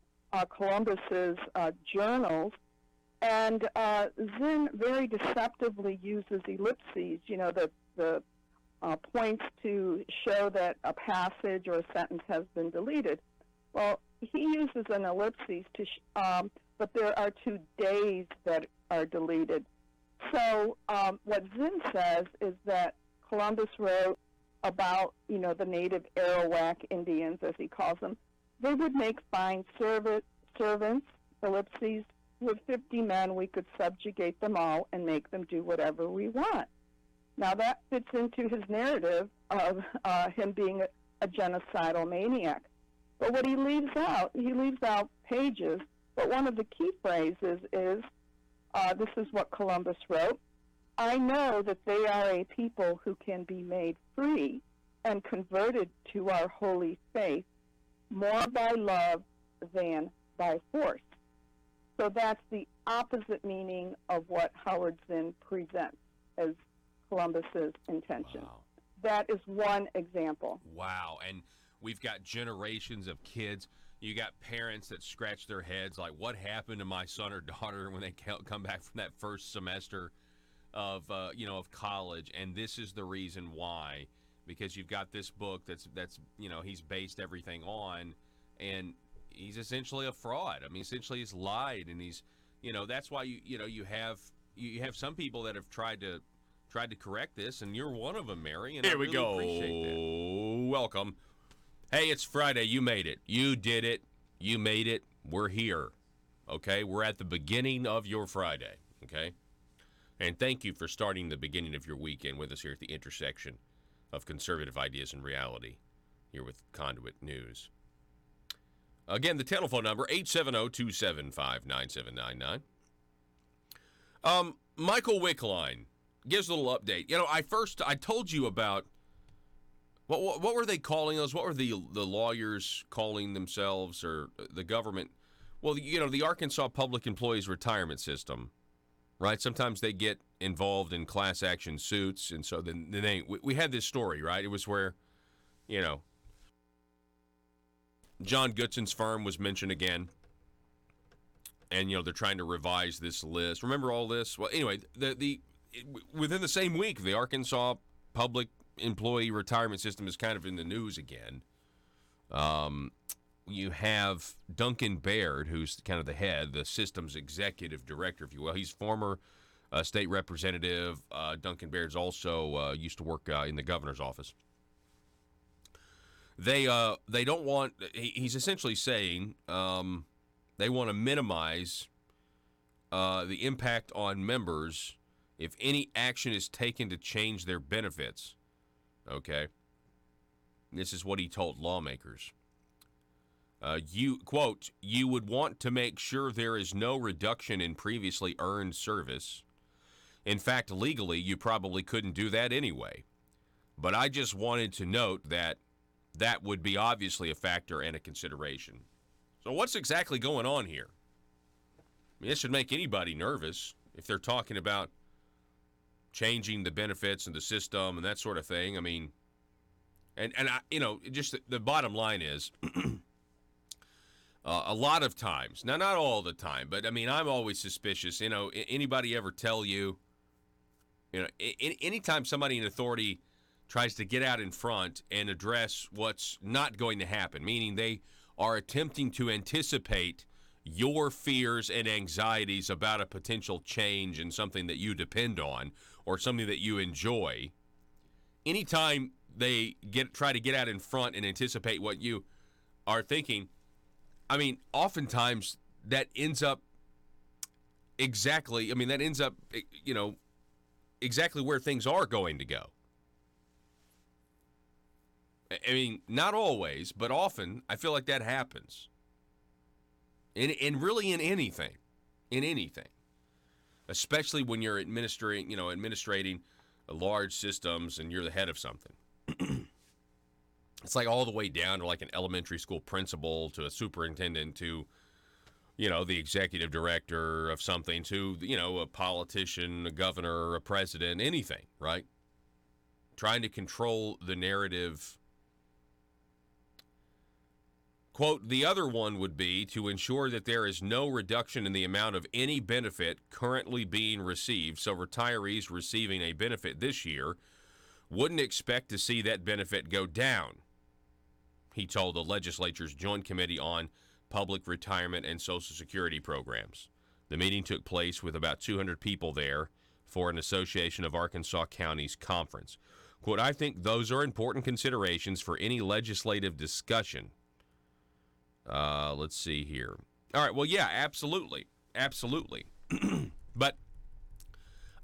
Columbus's journals, and Zinn very deceptively uses ellipses, the points to show that a passage or a sentence has been deleted. Well, he uses an ellipses but there are 2 days that are deleted. So what Zinn says is that Columbus wrote about, the native Arawak Indians, as he calls them. They would make fine servants, ellipses. With 50 men, we could subjugate them all and make them do whatever we want. Now, that fits into his narrative of him being a genocidal maniac. But what he leaves out pages, but one of the key phrases is, this is what Columbus wrote, "I know that they are a people who can be made free and converted to our holy faith more by love than by force." So that's the opposite meaning of what Howard Zinn presents as Columbus's intention. Wow. That is one example. Wow. And we've got generations of kids. You got parents that scratch their heads like, what happened to my son or daughter when they come back from that first semester of college? And this is the reason why, because you've got this book that's he's based everything on, and he's essentially a fraud. I mean, essentially he's lied, and he's, that's why you have some people that have tried to correct this, and you're one of them, Mary. And Here I we really go. appreciate that. Welcome. Hey, it's Friday. You made it. You did it. You made it. We're here. Okay? We're at the beginning of your Friday. Okay? And thank you for starting the beginning of your weekend with us here at the intersection of conservative ideas and reality here with Conduit News. Again, the telephone number, 870-275-9799. Michael Wickline gives a little update. I told you about, what were they calling us? What were the lawyers calling themselves, or the government? Well, the Arkansas Public Employees Retirement System, right? Sometimes they get involved in class action suits, and so then we had this story, right? It was where, John Goodson's firm was mentioned again, and they're trying to revise this list. Remember all this? Well, anyway, within the same week, the Arkansas Public Employee Retirement System is kind of in the news again. You have Duncan Baird, who's kind of the head, the system's executive director, if you will. He's former state representative. Duncan Baird's also used to work in the governor's office. They don't want. He's essentially saying they want to minimize the impact on members if any action is taken to change their benefits. Okay. This is what he told lawmakers. You would want to make sure there is no reduction in previously earned service. In fact, legally, you probably couldn't do that anyway. But I just wanted to note that would be obviously a factor and a consideration. So what's exactly going on here? I mean, this should make anybody nervous if they're talking about changing the benefits and the system and that sort of thing. I mean, and I, just the bottom line is, a lot of times, now not all the time, but I mean, I'm always suspicious. Anybody ever tell you, anytime somebody in authority tries to get out in front and address what's not going to happen, meaning they are attempting to anticipate your fears and anxieties about a potential change in something that you depend on or something that you enjoy. Anytime they try to get out in front and anticipate what you are thinking, I mean, oftentimes that ends up exactly where things are going to go. I mean, not always, but often I feel like that happens. And really in anything, especially when you're administrating large systems and you're the head of something. It's like all the way down to like an elementary school principal to a superintendent to, the executive director of something to, a politician, a governor, a president, anything, right? Trying to control the narrative. Quote, the other one would be to ensure that there is no reduction in the amount of any benefit currently being received. So retirees receiving a benefit this year wouldn't expect to see that benefit go down, he told the legislature's Joint Committee on Public Retirement and Social Security Programs. The meeting took place with about 200 people there for an Association of Arkansas Counties conference. Quote, I think those are important considerations for any legislative discussion. Let's see here. All right, well, yeah, absolutely. Absolutely. But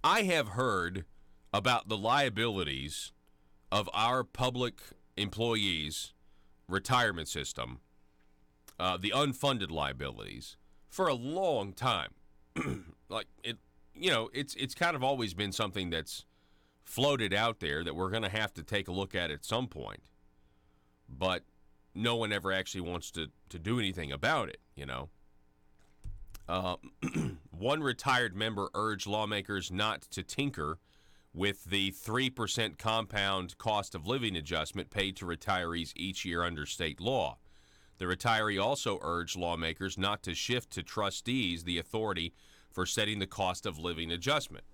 I have heard about the liabilities of our public employees' retirement system, the unfunded liabilities, for a long time. Like, it's kind of always been something that's floated out there that we're going to have to take a look at some point. But no one ever actually wants to do anything about it, One retired member urged lawmakers not to tinker with the 3% compound cost of living adjustment paid to retirees each year under state law. The retiree also urged lawmakers not to shift to trustees the authority for setting the cost of living adjustment.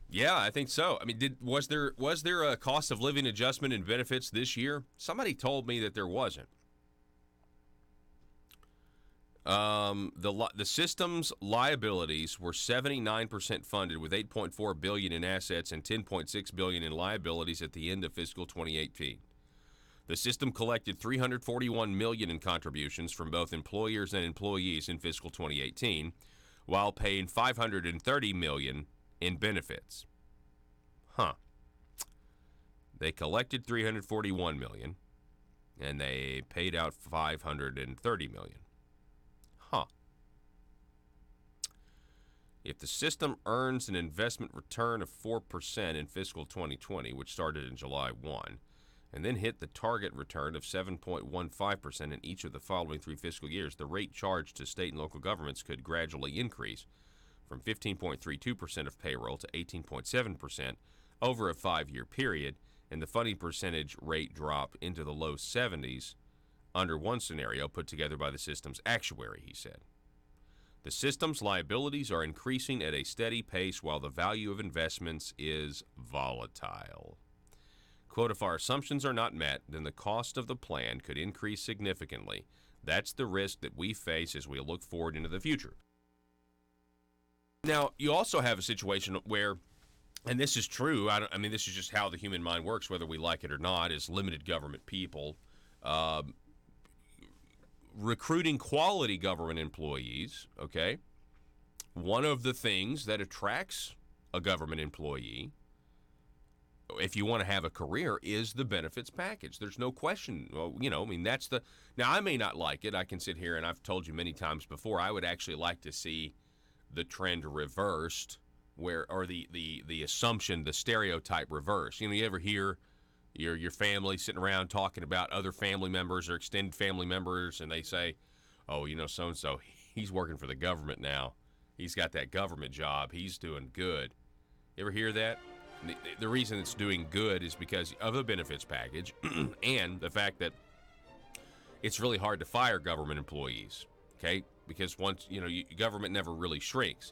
Yeah, I think so. I mean, was there a cost of living adjustment in benefits this year? Somebody told me that there wasn't. The system's liabilities were 79% funded, with $8.4 billion in assets and $10.6 billion in liabilities at the end of fiscal 2018. The system collected $341 million in contributions from both employers and employees in fiscal 2018, while paying $530 million in benefits. They collected $341 million, and they paid out $530 million. If the system earns an investment return of 4% in fiscal 2020, which started in July 1, and then hit the target return of 7.15% in each of the following 3 fiscal years, the rate charged to state and local governments could gradually increase from 15.32% of payroll to 18.7% over a 5-year period, and the funding percentage rate drop into the low 70s under one scenario put together by the system's actuary, he said. The system's liabilities are increasing at a steady pace while the value of investments is volatile. Quote, if our assumptions are not met, then the cost of the plan could increase significantly. That's the risk that we face as we look forward into the future. Now, you also have a situation where, and this is true, I mean, this is just how the human mind works, whether we like it or not, as limited government people, recruiting quality government employees, okay? One of the things that attracts a government employee, if you want to have a career, is the benefits package. There's no question. Well, that's the... Now, I may not like it. I can sit here, and I've told you many times before, I would actually like to see the trend reversed, or the assumption, the stereotype reversed. You ever hear your family sitting around talking about other family members or extended family members, and they say, oh, so-and-so, he's working for the government now. He's got that government job. He's doing good. You ever hear that? The reason it's doing good is because of the benefits package and the fact that it's really hard to fire government employees, okay? Because once, government never really shrinks,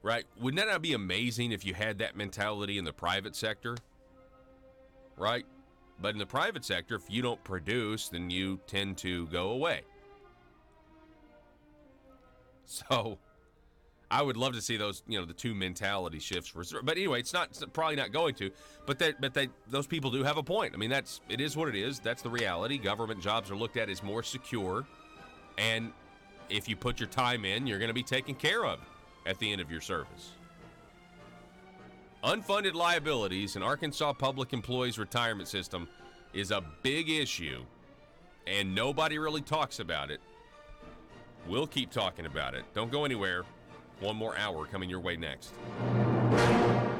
right? Wouldn't that not be amazing if you had that mentality in the private sector? Right? But in the private sector, if you don't produce, then you tend to go away. So I would love to see those, the two mentality shifts. But anyway, it's probably not going to. But those people do have a point. I mean, it is what it is. That's the reality. Government jobs are looked at as more secure. And if you put your time in, you're going to be taken care of at the end of your service. Unfunded liabilities in Arkansas Public Employees Retirement System is a big issue, and nobody really talks about it. We'll keep talking about it. Don't go anywhere. One more hour coming your way next.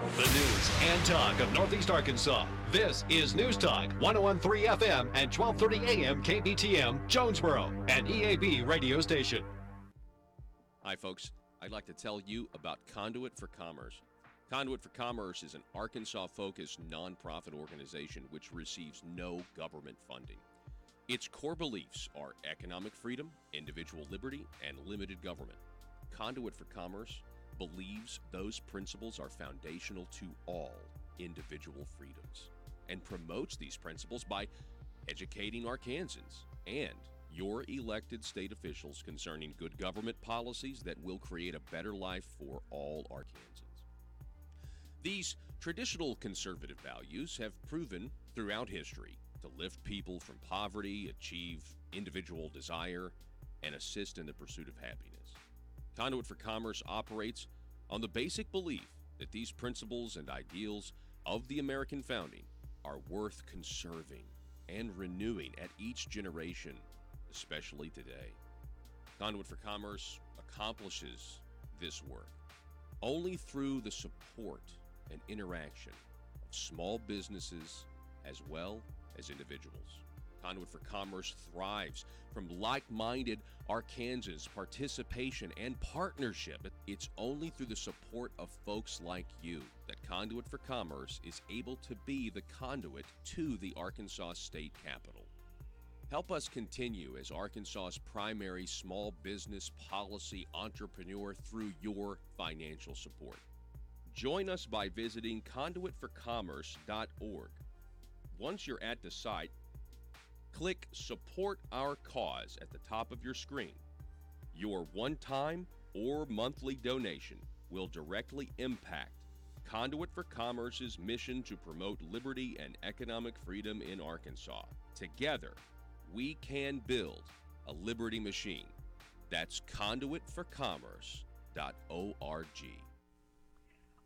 The news and talk of Northeast Arkansas. This is News Talk 101.3 FM and 12:30 AM KBTM, Jonesboro, an EAB radio station. Hi, folks. I'd like to tell you about Conduit for Commerce. Conduit for Commerce is an Arkansas-focused nonprofit organization which receives no government funding. Its core beliefs are economic freedom, individual liberty, and limited government. Conduit for Commerce believes those principles are foundational to all individual freedoms and promotes these principles by educating Arkansans and your elected state officials concerning good government policies that will create a better life for all Arkansans. These traditional conservative values have proven throughout history to lift people from poverty, achieve individual desire, and assist in the pursuit of happiness. Conduit for Commerce operates on the basic belief that these principles and ideals of the American founding are worth conserving and renewing at each generation, especially today. Conduit for Commerce accomplishes this work only through the support and interaction of small businesses as well as individuals. Conduit for Commerce thrives from like-minded Arkansans' participation and partnership. It's only through the support of folks like you that Conduit for Commerce is able to be the conduit to the Arkansas State Capitol. Help us continue as Arkansas's primary small business policy entrepreneur through your financial support. Join us by visiting conduitforcommerce.org. Once you're at the site, click Support Our Cause at the top of your screen. Your one-time or monthly donation will directly impact Conduit for Commerce's mission to promote liberty and economic freedom in Arkansas. Together, we can build a liberty machine. That's conduitforcommerce.org.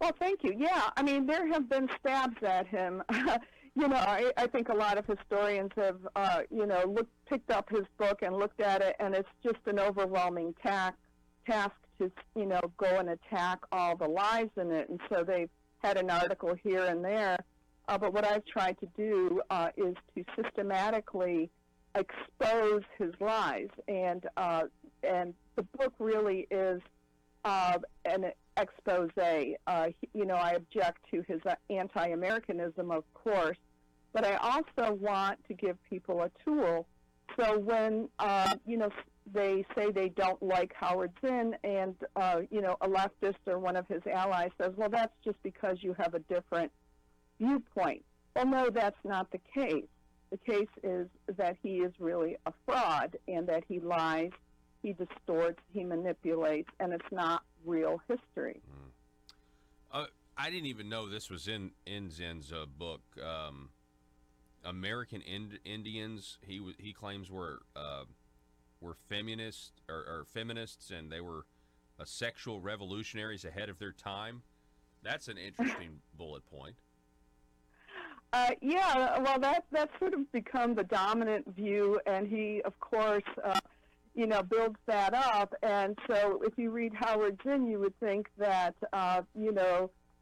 Well, thank you. Yeah, I mean, there have been stabs at him. I think a lot of historians have, picked up his book and looked at it, and it's just an overwhelming task to, go and attack all the lies in it. And so they've had an article here and there. But what I've tried to do is to systematically expose his lies. And the book really is an expose. I object to his anti-Americanism, of course, but I also want to give people a tool. So when, they say they don't like Howard Zinn and, a leftist or one of his allies says, well, that's just because you have a different viewpoint. Well, no, that's not the case. The case is that he is really a fraud and that he lies, he distorts, he manipulates, and it's not real history. I didn't even know this was in Zinn's book. American Indians, he claims were feminists or feminists, and they were sexual revolutionaries ahead of their time. That's an interesting bullet point. Yeah, well, that's sort of become the dominant view, and he, of course, builds that up. And so if you read Howard Zinn, you would think that,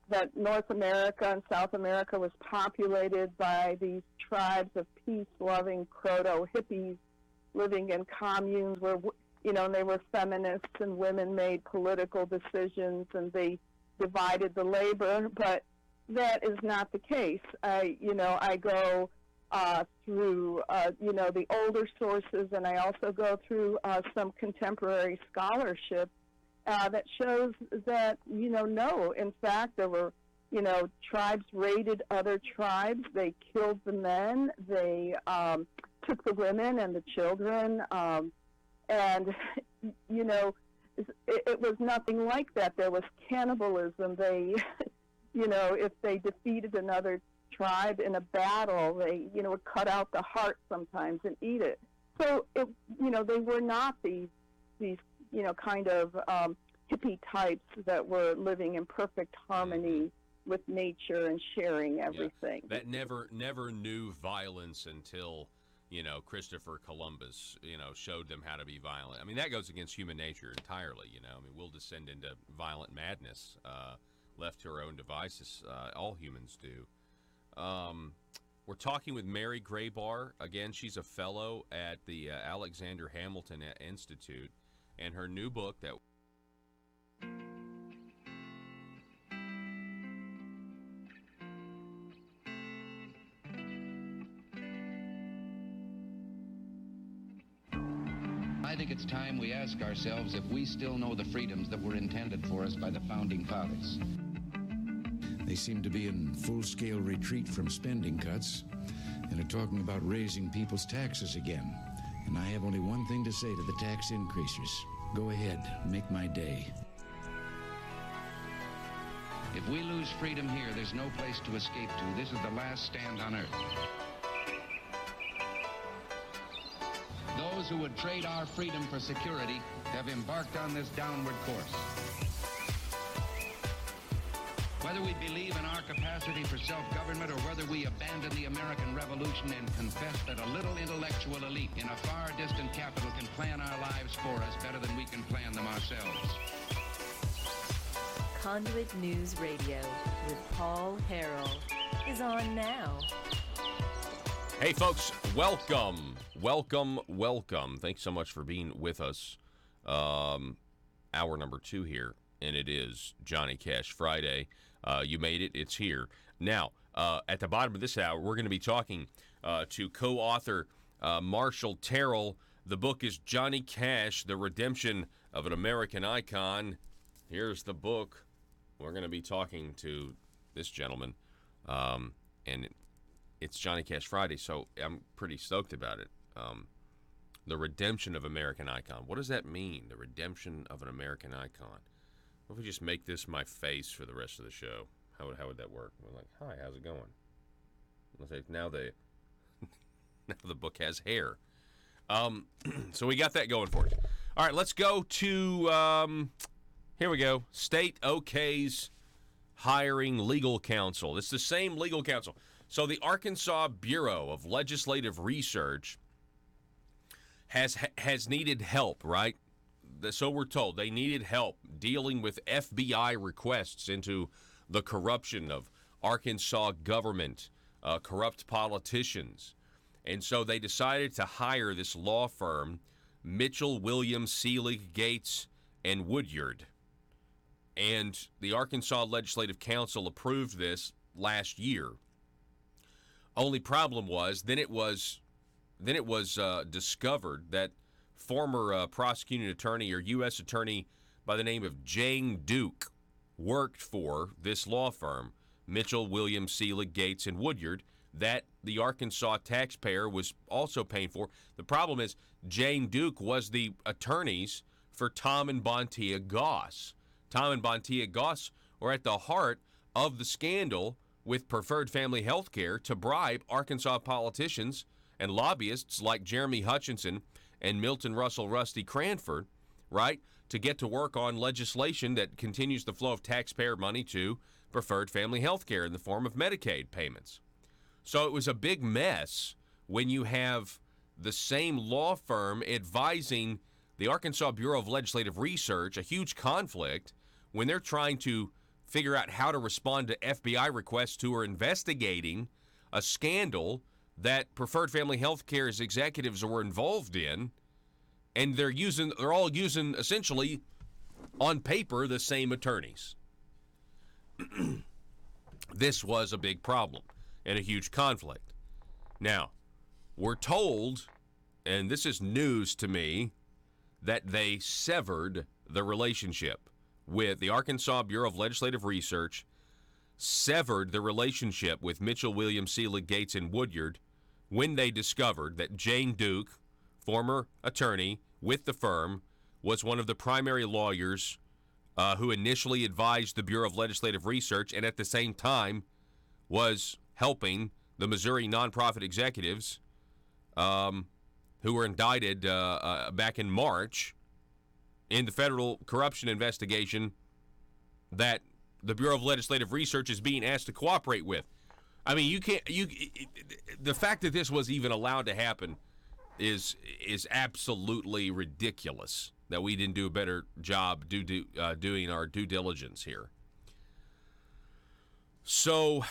that North America and South America was populated by these tribes of peace-loving proto-hippies living in communes where, and they were feminists and women made political decisions and they divided the labor, but that is not the case. I go through, the older sources, and I also go through some contemporary scholarship that shows that, no, in fact, there were, tribes raided other tribes. They killed the men. They took the women and the children. And, it was nothing like that. There was cannibalism. They, if they defeated another tribe in a battle, they, would cut out the heart sometimes and eat it. So, they were not these kind of hippie types that were living in perfect harmony with nature and sharing everything. Yeah. That never knew violence until, Christopher Columbus, showed them how to be violent. I mean, that goes against human nature entirely, I mean, we'll descend into violent madness left to her own devices. All humans do. We're talking with Mary Graybar. Again, she's a fellow at the Alexander Hamilton Institute, and her new book that I think it's time we ask ourselves if we still know the freedoms that were intended for us by the Founding Fathers. They seem to be in full-scale retreat from spending cuts and are talking about raising people's taxes again. And I have only one thing to say to the tax increasers. Go ahead, make my day. If we lose freedom here, there's no place to escape to. This is the last stand on earth. Those who would trade our freedom for security have embarked on this downward course. Whether we believe in our capacity for self-government or whether we abandon the American Revolution and confess that a little intellectual elite in a far distant capital can plan our lives for us better than we can plan them ourselves. Conduit News Radio with Paul Harrell is on now. Hey, folks, welcome. Thanks so much for being with us. Hour number 2 here, and it is Johnny Cash Friday. You made it. It's here. Now, at the bottom of this hour, we're going to be talking to co-author Marshall Terrell. The book is Johnny Cash, The Redemption of an American Icon. Here's the book. We're going to be talking to this gentleman, and it's Johnny Cash Friday, so I'm pretty stoked about it. The Redemption of American Icon. What does that mean, the redemption of an American icon? What if we just make this my face for the rest of the show? How would that work? We're like, hi, how's it going? Let's say now the book has hair. So we got that going for us. All right, let's go to here we go. State OK's hiring legal counsel. It's the same legal counsel. So the Arkansas Bureau of Legislative Research has needed help, right? So we're told they needed help dealing with FBI requests into the corruption of Arkansas government, corrupt politicians. And so they decided to hire this law firm, Mitchell, Williams, Seelig, Gates, and Woodyard. And the Arkansas Legislative Council approved this last year. Only problem was, then it was discovered that former prosecuting attorney or U.S. attorney by the name of Jane Duke worked for this law firm, Mitchell, Williams, Seelig, Gates, and Woodyard, that the Arkansas taxpayer was also paying for. The problem is Jane Duke was the attorneys for Tom and Bontia Goss. Tom and Bontia Goss were at the heart of the scandal with Preferred Family Health Care to bribe Arkansas politicians and lobbyists like Jeremy Hutchinson and Milton Russell Rusty Cranford, right, to get to work on legislation that continues the flow of taxpayer money to Preferred Family Health Care in the form of Medicaid payments. So it was a big mess when you have the same law firm advising the Arkansas Bureau of Legislative Research, a huge conflict, when they're trying to figure out how to respond to FBI requests who are investigating a scandal that Preferred Family Health Care's executives were involved in, and they're all using essentially on paper the same attorneys. This was a big problem and a huge conflict. Now, we're told, and this is news to me, that they severed the relationship with the Arkansas Bureau of Legislative Research, severed the relationship with Mitchell, Williams, Seelig, Gates, and Woodyard when they discovered that Jane Duke, former attorney with the firm, was one of the primary lawyers who initially advised the Bureau of Legislative Research and at the same time was helping the Missouri nonprofit executives who were indicted back in March in the federal corruption investigation that the Bureau of Legislative Research is being asked to cooperate with. I mean, the fact that this was even allowed to happen is absolutely ridiculous, that we didn't do a better job doing our due diligence here. So,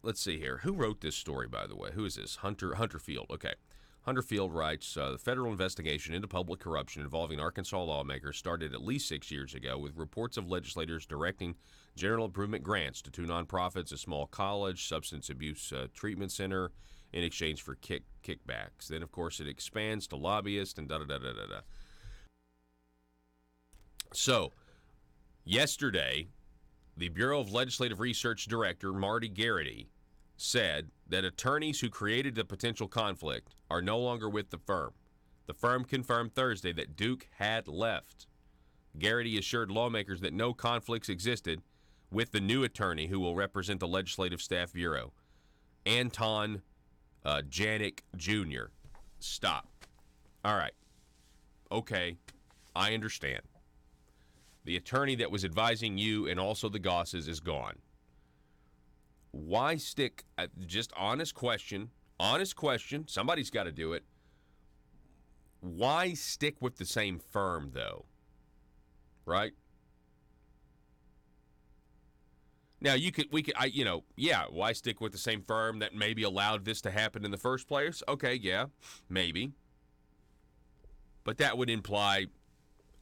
let's see here. Who wrote this story, by the way? Who is this? Hunter Field. Okay. Hunter Field writes, the federal investigation into public corruption involving Arkansas lawmakers started at least 6 years ago with reports of legislators directing general improvement grants to two nonprofits, a small college, substance abuse treatment center, in exchange for kickbacks. Then, of course, it expands to lobbyists and da-da-da-da-da-da. So, yesterday, the Bureau of Legislative Research Director, Marty Garrity, said that attorneys who created the potential conflict are no longer with the firm. The firm confirmed Thursday that Duke had left. Garrity assured lawmakers that no conflicts existed with the new attorney who will represent the Legislative Staff Bureau, Anton Janik Jr. Stop. All right. Okay. I understand. The attorney that was advising you and also the Gosses is gone. Why stick, just honest question, somebody's got to do it. Why stick with the same firm, though? Right? Now, why stick with the same firm that maybe allowed this to happen in the first place? Okay, yeah, maybe. But that would imply,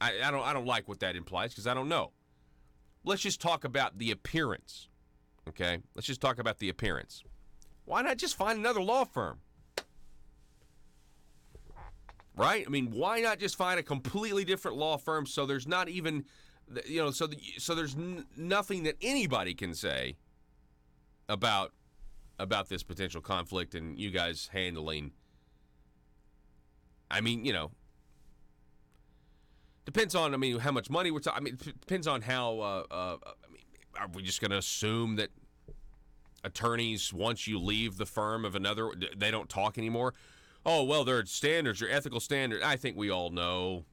I don't like what that implies because I don't know. Let's just talk about the appearance. Okay, let's just talk about the appearance. Why not just find another law firm? Right? I mean, why not just find a completely different law firm so there's not even, so there's nothing that anybody can say about this potential conflict and you guys handling. I mean, depends on, how much money we're talking. It depends on how, are we just going to assume that attorneys, once you leave the firm of another, they don't talk anymore? Oh, well, their standards, your ethical standards. I think we all know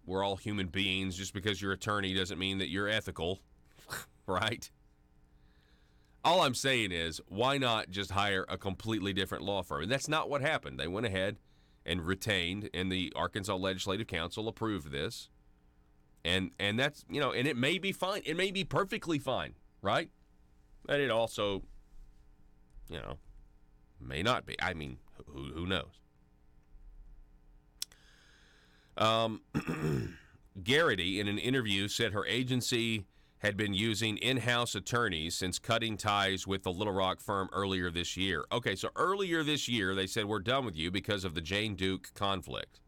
we're all human beings. Just because you're an attorney doesn't mean that you're ethical, right? All I'm saying is, why not just hire a completely different law firm? And that's not what happened. They went ahead and retained, and the Arkansas Legislative Council approved this. And that's, and it may be fine. It may be perfectly fine, right? But it also, may not be. I mean, who knows? Garrity, in an interview, said her agency had been using in-house attorneys since cutting ties with the Little Rock firm earlier this year. Okay, so earlier this year, they said, we're done with you because of the Jane Duke conflict.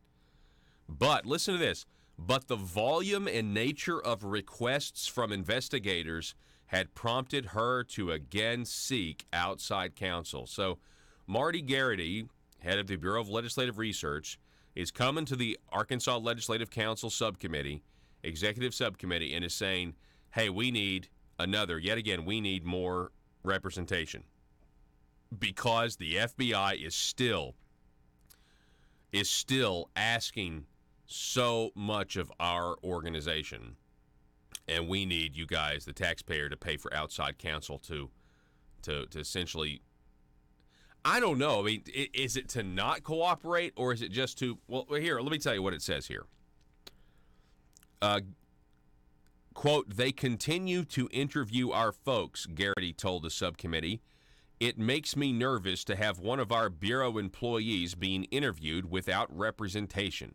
But, listen to this, but the volume and nature of requests from investigators had prompted her to again seek outside counsel. So, Marty Garrity, head of the Bureau of Legislative Research, is coming to the Arkansas Legislative Council subcommittee, executive subcommittee, and is saying, hey, we need more representation. Because the FBI is still asking so much of our organization, and we need you guys, the taxpayer, to pay for outside counsel to essentially, I don't know. I mean, is it to not cooperate, or is it just to, well, here, let me tell you what it says here. Quote, they continue to interview our folks, Garrity told the subcommittee. It makes me nervous to have one of our Bureau employees being interviewed without representation.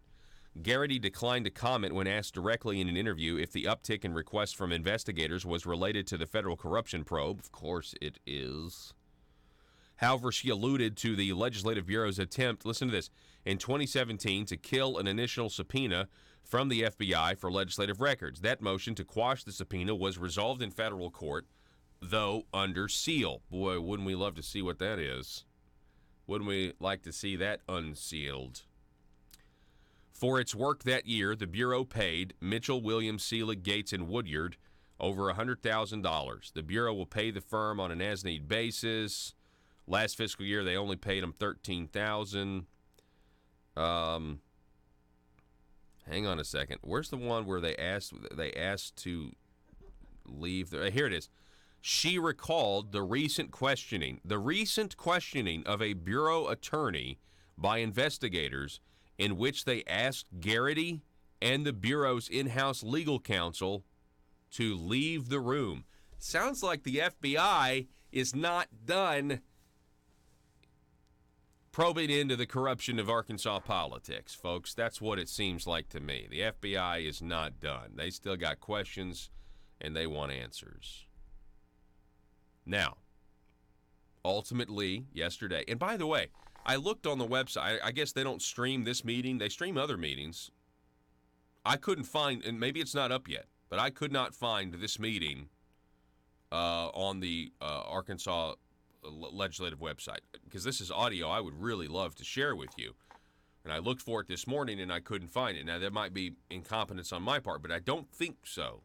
Garrity declined to comment when asked directly in an interview if the uptick in requests from investigators was related to the federal corruption probe. Of course it is. However, she alluded to the Legislative Bureau's attempt, listen to this, in 2017 to kill an initial subpoena from the FBI for legislative records. That motion to quash the subpoena was resolved in federal court, though under seal. Boy, wouldn't we love to see what that is. Wouldn't we like to see that unsealed? For its work that year, the Bureau paid Mitchell, Williams, Seelig, Gates, and Woodyard over $100,000. The Bureau will pay the firm on an as-need basis. Last fiscal year, they only paid them $13,000. Hang on a second. Where's the one where they asked to leave? Here it is. She recalled the recent questioning of a Bureau attorney by investigators in which they asked Garrity and the Bureau's in-house legal counsel to leave the room. Sounds like the FBI is not done probing into the corruption of Arkansas politics, folks. That's what it seems like to me. The FBI is not done. They still got questions, and they want answers. Now, ultimately, yesterday, and by the way, I looked on the website. I guess they don't stream this meeting. They stream other meetings. I couldn't find, and maybe it's not up yet, but I could not find this meeting on the Arkansas legislative website, because this is audio I would really love to share with you. And I looked for it this morning and I couldn't find it. Now, there might be incompetence on my part, but I don't think so.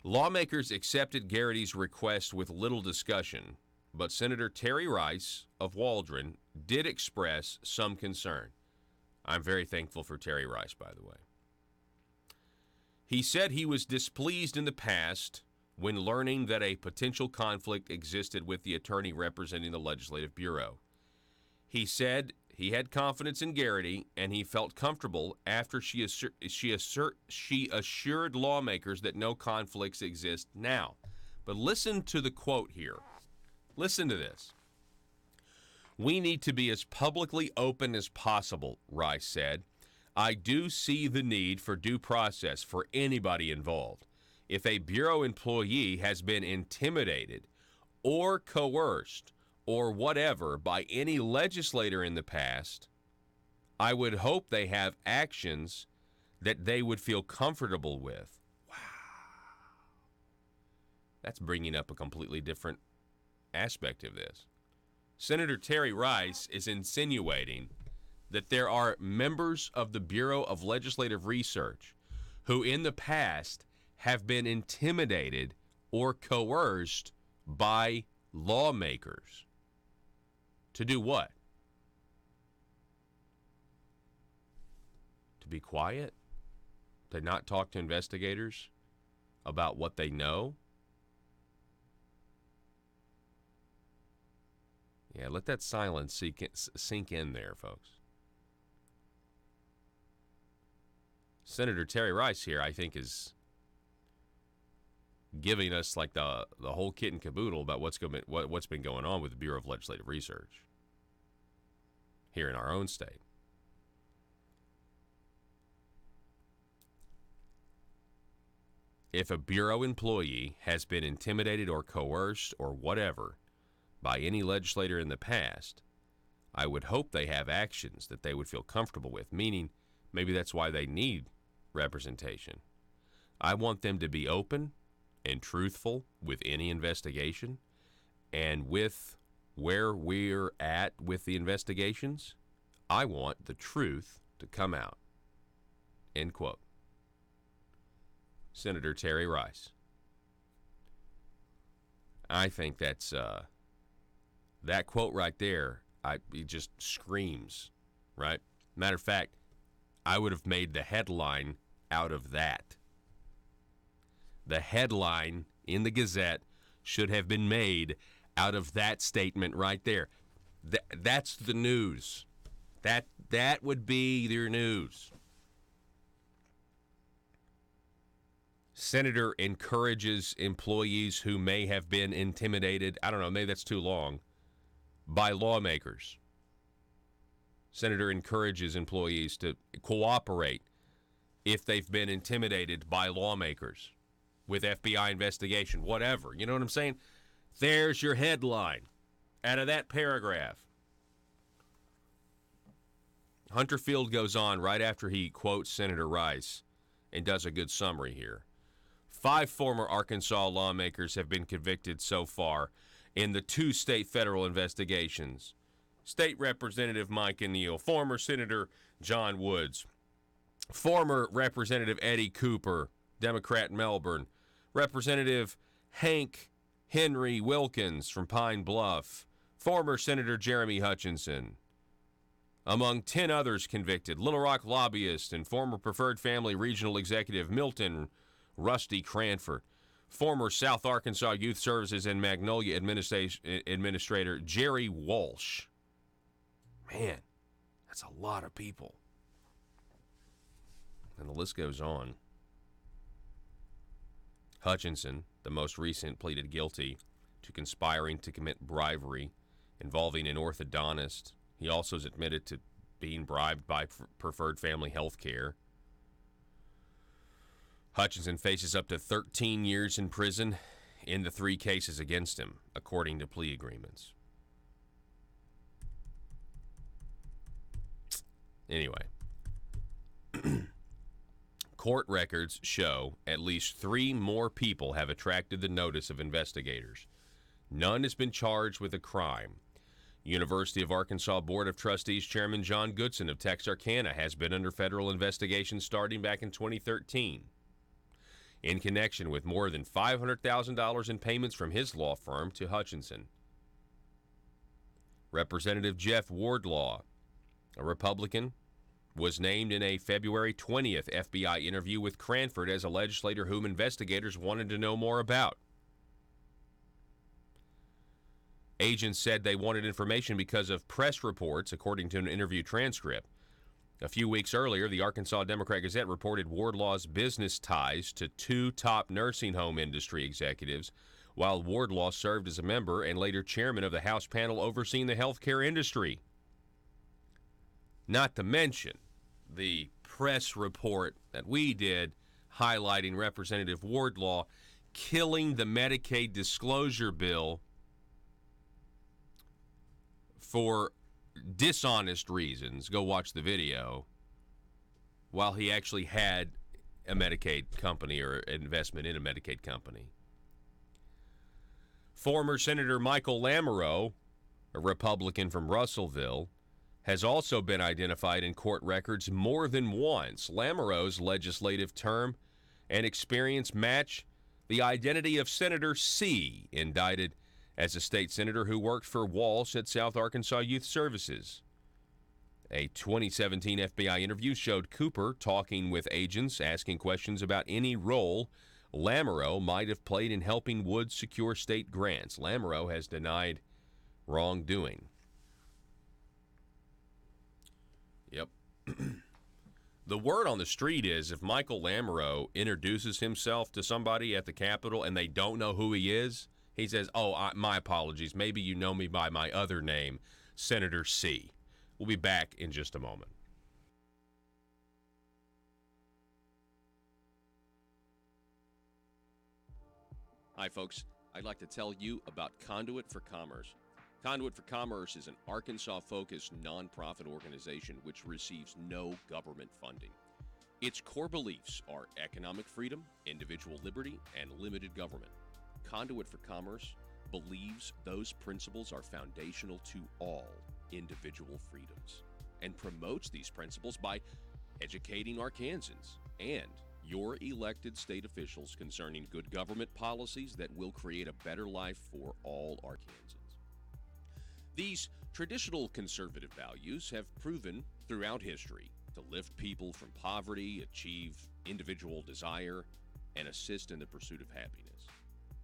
Lawmakers accepted Garrity's request with little discussion, but Senator Terry Rice of Waldron did express some concern. I'm very thankful for Terry Rice, by the way. He said he was displeased in the past when learning that a potential conflict existed with the attorney representing the Legislative Bureau. He said he had confidence in Garrity, and he felt comfortable after she assured lawmakers that no conflicts exist now. But listen to the quote here. Listen to this. "We need to be as publicly open as possible," Rice said. "I do see the need for due process for anybody involved. If a Bureau employee has been intimidated or coerced or whatever by any legislator in the past, I would hope they have actions that they would feel comfortable with." Wow. That's bringing up a completely different aspect of this. Senator Terry Rice is insinuating that there are members of the Bureau of Legislative Research who in the past have been intimidated or coerced by lawmakers. To do what? To be quiet? To not talk to investigators about what they know? Yeah, let that silence sink in there, folks. Senator Terry Rice here, I think, is giving us like the whole kit and caboodle about what's been going on with the Bureau of Legislative Research here in our own state. If a Bureau employee has been intimidated or coerced or whatever by any legislator in the past, I would hope they have actions that they would feel comfortable with, meaning maybe that's why they need representation. I want them to be open and truthful with any investigation, and with where we're at with the investigations, I want the truth to come out. End quote. Senator Terry Rice. I think that's that quote right there. It just screams, right? Matter of fact, I would have made the headline out of that. The headline in the Gazette should have been made out of that statement right there. That's the news. That would be your news. Senator encourages employees who may have been intimidated, I don't know, maybe that's too long, by lawmakers. Senator encourages employees to cooperate if they've been intimidated by lawmakers with FBI investigation, whatever. You know what I'm saying? There's your headline out of that paragraph. Hunter Field goes on right after he quotes Senator Rice and does a good summary here. 5 former Arkansas lawmakers have been convicted so far in the 2 state federal investigations. State Representative Mike Neal, former Senator John Woods, former Representative Eddie Cooper, Democrat Melbourne, Representative Hank Henry Wilkins from Pine Bluff, former Senator Jeremy Hutchinson. Among 10 others convicted, Little Rock lobbyist and former Preferred Family Regional Executive Milton Rusty Cranford, former South Arkansas Youth Services and Magnolia Administrator Jerry Walsh. Man, that's a lot of people. And the list goes on. Hutchinson, the most recent, pleaded guilty to conspiring to commit bribery involving an orthodontist. He also has admitted to being bribed by Preferred Family Health Care. Hutchinson faces up to 13 years in prison in the 3 cases against him, according to plea agreements. Anyway, court records show at least 3 more people have attracted the notice of investigators. None has been charged with a crime. University of Arkansas Board of Trustees Chairman John Goodson of Texarkana has been under federal investigation starting back in 2013 in connection with more than $500,000 in payments from his law firm to Hutchinson. Representative Jeff Wardlaw, a Republican, was named in a February 20th FBI interview with Cranford as a legislator whom investigators wanted to know more about. Agents said they wanted information because of press reports, according to an interview transcript. A few weeks earlier, the Arkansas Democrat-Gazette reported Wardlaw's business ties to 2 top nursing home industry executives, while Wardlaw served as a member and later chairman of the House panel overseeing the healthcare industry. Not to mention the press report that we did highlighting Representative Wardlaw killing the Medicaid disclosure bill for dishonest reasons. Go watch the video. While he actually had a Medicaid company or investment in a Medicaid company. Former Senator Michael Lamoureux, a Republican from Russellville, has also been identified in court records more than once. Lamoureux's legislative term and experience match the identity of Senator C, indicted as a state senator who worked for Walsh at South Arkansas Youth Services. A 2017 FBI interview showed Cooper talking with agents, asking questions about any role Lamoureux might have played in helping Woods secure state grants. Lamoureux has denied wrongdoing. Yep. The word on the street is if Michael Lamoureux introduces himself to somebody at the Capitol and they don't know who he is, he says, my apologies. Maybe you know me by my other name, Senator C. We'll be back in just a moment. Hi, folks. I'd like to tell you about Conduit for Commerce. Conduit for Commerce is an Arkansas-focused nonprofit organization which receives no government funding. Its core beliefs are economic freedom, individual liberty, and limited government. Conduit for Commerce believes those principles are foundational to all individual freedoms and promotes these principles by educating Arkansans and your elected state officials concerning good government policies that will create a better life for all Arkansans. These traditional conservative values have proven throughout history to lift people from poverty, achieve individual desire, and assist in the pursuit of happiness.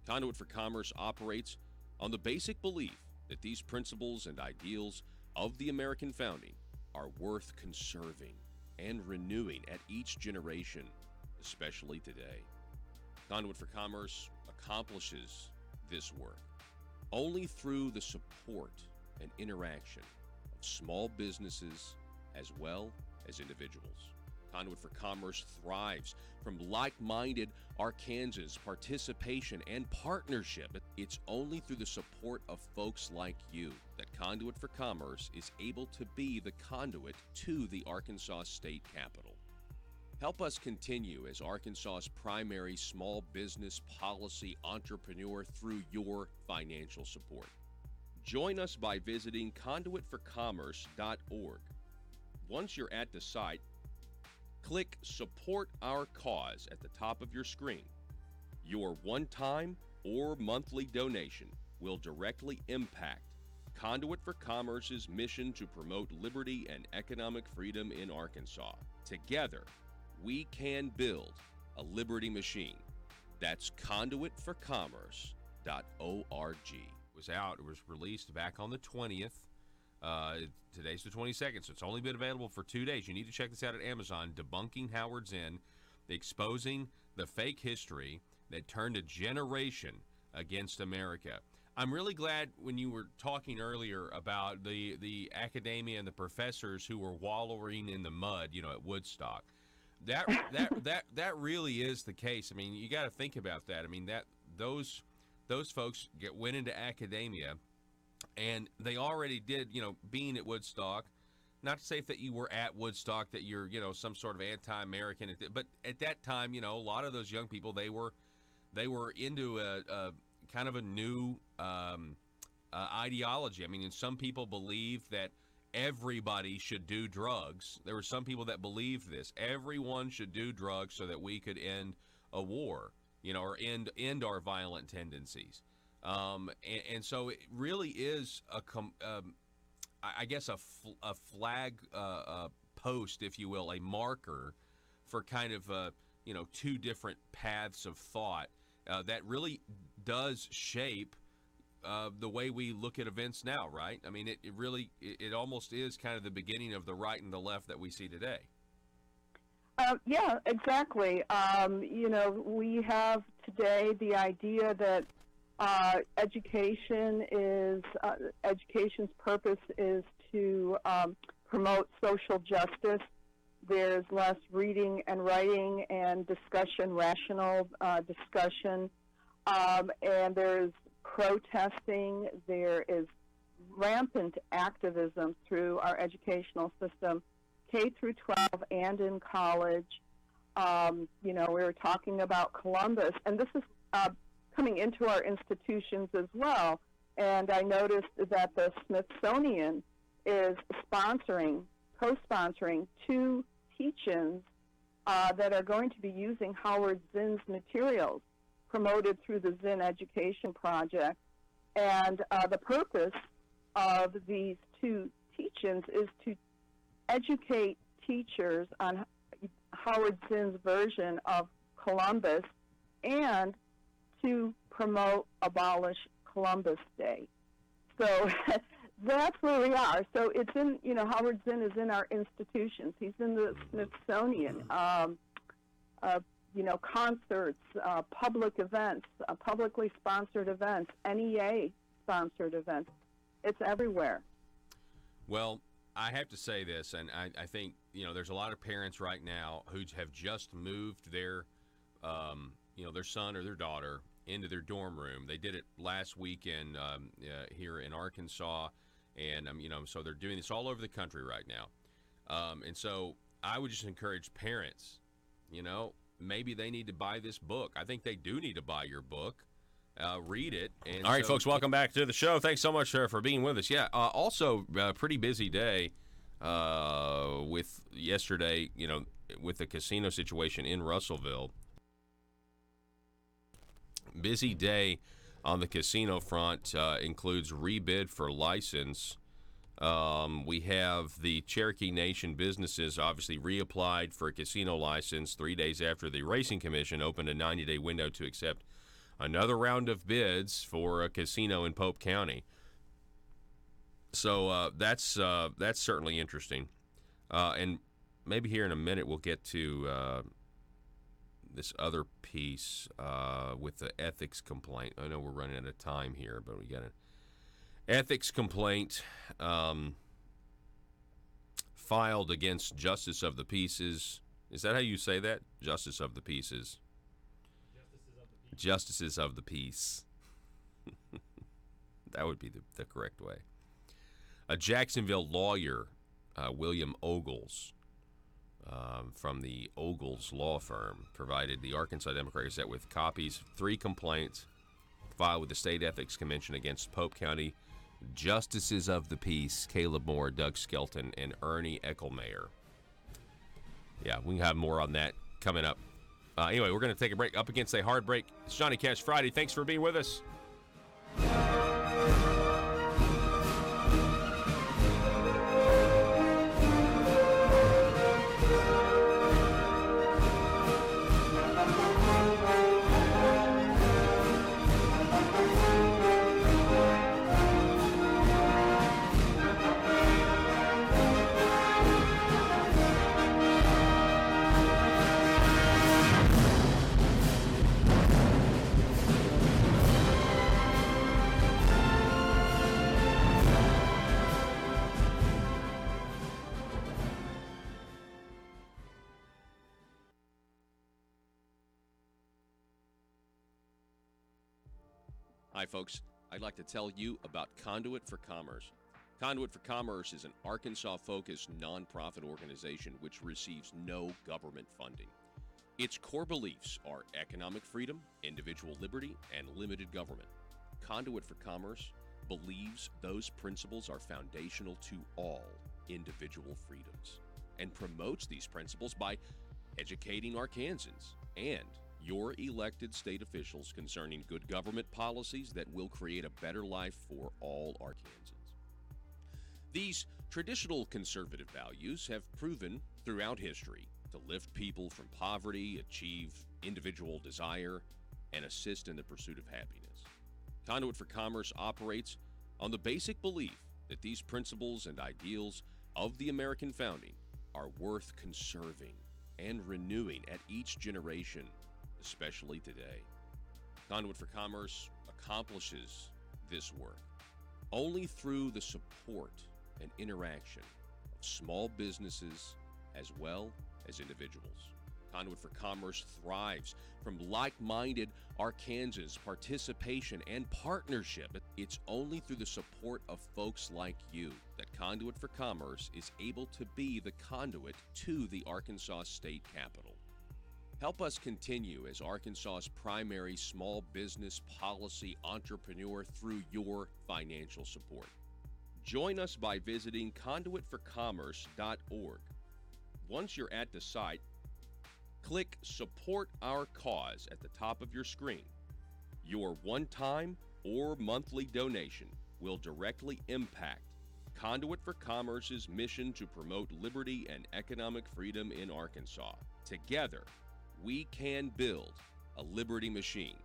Conduit for Commerce operates on the basic belief that these principles and ideals of the American founding are worth conserving and renewing at each generation, especially today. Conduit for Commerce accomplishes this work only through the support and interaction of small businesses as well as individuals. Conduit for Commerce thrives from like-minded Arkansans' participation and partnership. It's only through the support of folks like you that Conduit for Commerce is able to be the conduit to the Arkansas State Capitol. Help us continue as Arkansas's primary small business policy entrepreneur through your financial support. Join us by visiting conduitforcommerce.org. Once you're at the site, click Support Our Cause at the top of your screen. Your one-time or monthly donation will directly impact Conduit for Commerce's mission to promote liberty and economic freedom in Arkansas. Together, we can build a liberty machine. That's conduitforcommerce.org. It was released back on the 20th. Today's the 22nd, so it's only been available for 2 days. You need to check this out at Amazon. Debunking Howard's End, exposing the fake history that turned a generation against America. I'm really glad when you were talking earlier about the academia and the professors who were wallowing in the mud, at Woodstock. That really is the case. I mean, you got to think about that. I mean, those folks went into academia, and they already did, being at Woodstock. Not to say that you were at Woodstock that you're, some sort of anti-American, but at that time, a lot of those young people, they were into a kind of a new ideology. I mean, and some people believed that everybody should do drugs. There were some people that believed this. Everyone should do drugs so that we could end a war, or end our violent tendencies. And so it really is I guess a flag post, if you will, a marker for kind of two different paths of thought that really does shape the way we look at events now, right? I mean, it really almost is kind of the beginning of the right and the left that we see today. Yeah, exactly. We have today the idea that education's purpose is to promote social justice. There's less reading and writing and discussion, rational discussion, and there's protesting. There is rampant activism through our educational system, K through 12 and in college. We were talking about Columbus, and this is coming into our institutions as well. And I noticed that the Smithsonian is co-sponsoring 2 teach-ins that are going to be using Howard Zinn's materials promoted through the Zinn Education Project. And the purpose of these 2 teach-ins is to educate teachers on Howard Zinn's version of Columbus and to promote Abolish Columbus Day. So that's where we are. So it's in, Howard Zinn is in our institutions. He's in the Smithsonian, concerts, public events, publicly sponsored events, NEA sponsored events. It's everywhere. Well, I have to say this, and I think, there's a lot of parents right now who have just moved their son or their daughter into their dorm room. They did it last weekend here in Arkansas, and so they're doing this all over the country right now. And so I would just encourage parents, maybe they need to buy this book. I think they do need to buy your book, read it. And all right, folks, welcome back to the show. Thanks so much for being with us. Yeah, also pretty busy day with yesterday, with the casino situation in Russellville. Busy day on the casino front, includes rebid for license. We have the Cherokee Nation businesses obviously reapplied for a casino license 3 days after the Racing Commission opened a 90-day window to accept another round of bids for a casino in Pope County. So that's certainly interesting. And maybe here in a minute we'll get to this other piece with the ethics complaint. I know we're running out of time here, but we got an ethics complaint filed against Justice of the Peaces. Is that how you say that? Justice of the Pieces. Justices of the Peace. That would be the correct way. A Jacksonville lawyer, William Ogles, from the Ogles Law Firm, provided the Arkansas Democrat Gazette with copies of 3 complaints filed with the State Ethics Commission against Pope County Justices of the Peace, Caleb Moore, Doug Skelton, and Ernie Eckelmayer. Yeah, we can have more on that coming up. Anyway, we're going to take a break. Up against a hard break. It's Johnny Cash Friday. Thanks for being with us. Hi, folks. I'd like to tell you about Conduit for Commerce. Conduit for Commerce is an Arkansas-focused nonprofit organization which receives no government funding. Its core beliefs are economic freedom, individual liberty, and limited government. Conduit for Commerce believes those principles are foundational to all individual freedoms and promotes these principles by educating Arkansans and your elected state officials concerning good government policies that will create a better life for all Arkansans. These traditional conservative values have proven throughout history to lift people from poverty, achieve individual desire, and assist in the pursuit of happiness. Conduit for Commerce operates on the basic belief that these principles and ideals of the American founding are worth conserving and renewing at each generation, especially today. Conduit for Commerce accomplishes this work only through the support and interaction of small businesses as well as individuals. Conduit for Commerce thrives from like-minded Arkansans' participation and partnership. It's only through the support of folks like you that Conduit for Commerce is able to be the conduit to the Arkansas State Capitol. Help us continue as Arkansas's primary small business policy entrepreneur through your financial support. Join us by visiting conduitforcommerce.org. Once you're at the site, click Support Our Cause at the top of your screen. Your one-time or monthly donation will directly impact Conduit for Commerce's mission to promote liberty and economic freedom in Arkansas. Together, we can build a liberty machine.